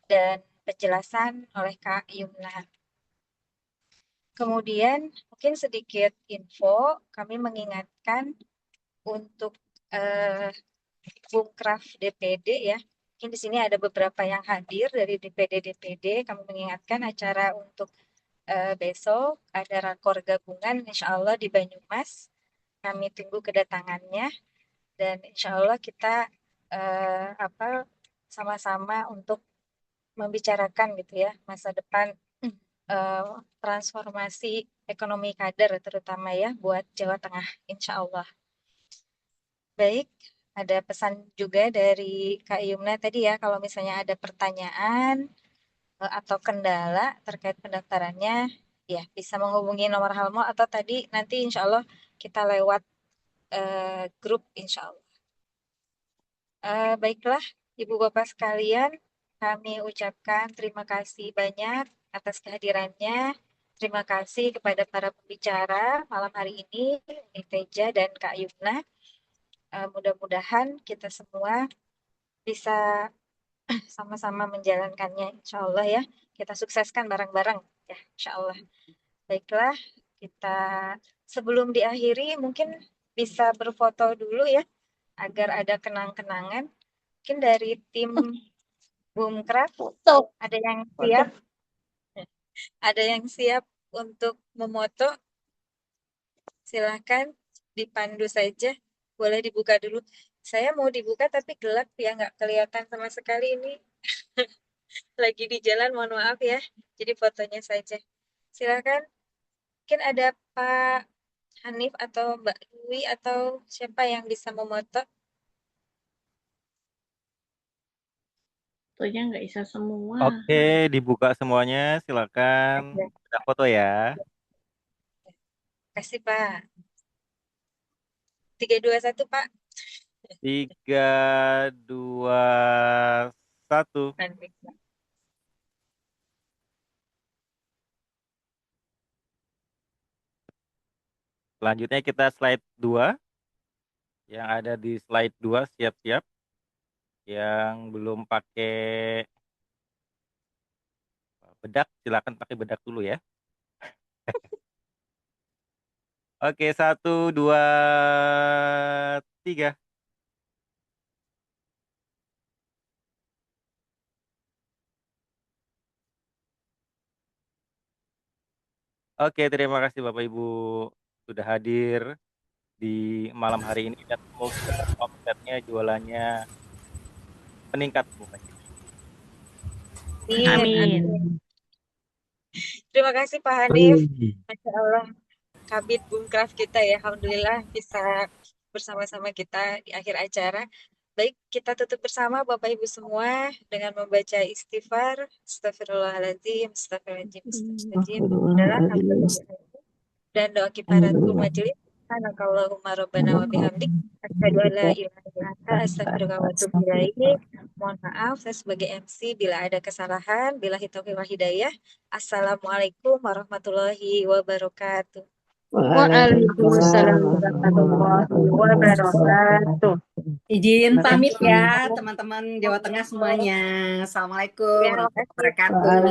dan penjelasan oleh Kak Yumna. Kemudian mungkin sedikit info, kami mengingatkan untuk Bumkraf DPD ya. Mungkin di sini ada beberapa yang hadir dari DPD. Kami mengingatkan acara untuk besok ada rakor gabungan insya Allah di Banyumas. Kami tunggu kedatangannya dan insya Allah kita sama-sama untuk membicarakan gitu ya masa depan transformasi ekonomi kader terutama ya buat Jawa Tengah insya Allah. Baik, ada pesan juga dari Kak Yumna tadi ya, kalau misalnya ada pertanyaan atau kendala terkait pendaftarannya, ya bisa menghubungi nomor Halmo atau tadi nanti insya Allah kita lewat grup insya Allah. Baiklah, Ibu Bapak sekalian, kami ucapkan terima kasih banyak atas kehadirannya. Terima kasih kepada para pembicara malam hari ini, Uniteja dan Kak Yumna. Mudah-mudahan kita semua bisa sama-sama menjalankannya insya Allah ya. Kita sukseskan bareng-bareng ya insya Allah. Baiklah, kita sebelum diakhiri mungkin bisa berfoto dulu ya agar ada kenang-kenangan. Mungkin dari tim Bumkraf ada yang siap? Ada yang siap untuk memoto? Silahkan dipandu saja. Boleh dibuka dulu. Saya mau dibuka tapi gelap ya, nggak kelihatan sama sekali ini. Lagi di jalan, mohon maaf ya. Jadi fotonya saja. Silakan. Mungkin ada Pak Hanif atau Mbak Dwi atau siapa yang bisa memoto? Fotonya nggak bisa semua. Oke, dibuka semuanya. Silakan. Kita foto ya. Kasih Pak. 3, 2, 1 Pak. 3, 2, 1. Selanjutnya kita slide 2. Yang ada di slide 2 siap-siap. Yang belum pakai bedak, silakan pakai bedak dulu ya. Oke, 1, 2, 3. Oke, terima kasih Bapak Ibu sudah hadir di malam hari ini dan semoga omsetnya jualannya meningkat Bu. Amin. Terima kasih Pak Hanif. Masya Allah, Kabid Bumkraf kita ya, alhamdulillah bisa bersama-sama kita di akhir acara. Baik, kita tutup bersama Bapak Ibu semua dengan membaca istighfar. Astagfirullahaladzim, astagfirullahaladzim, astagfirullahaladzim. Dan doa kifaratul majelis. Subhanakallahumma rabbana wa bihamdik. Asyhadu an la ilaha illa anta astaghfiruka wa atubu ilaik. Mohon maaf saya sebagai MC bila ada kesalahan. Billahi taufiq wal hidayah. Assalamualaikum warahmatullahi wabarakatuh. Waalaikumsalam warahmatullahi wabarakatuh. Izin pamit ya teman-teman Jawa Tengah semuanya. Assalamualaikum warahmatullahi wabarakatuh.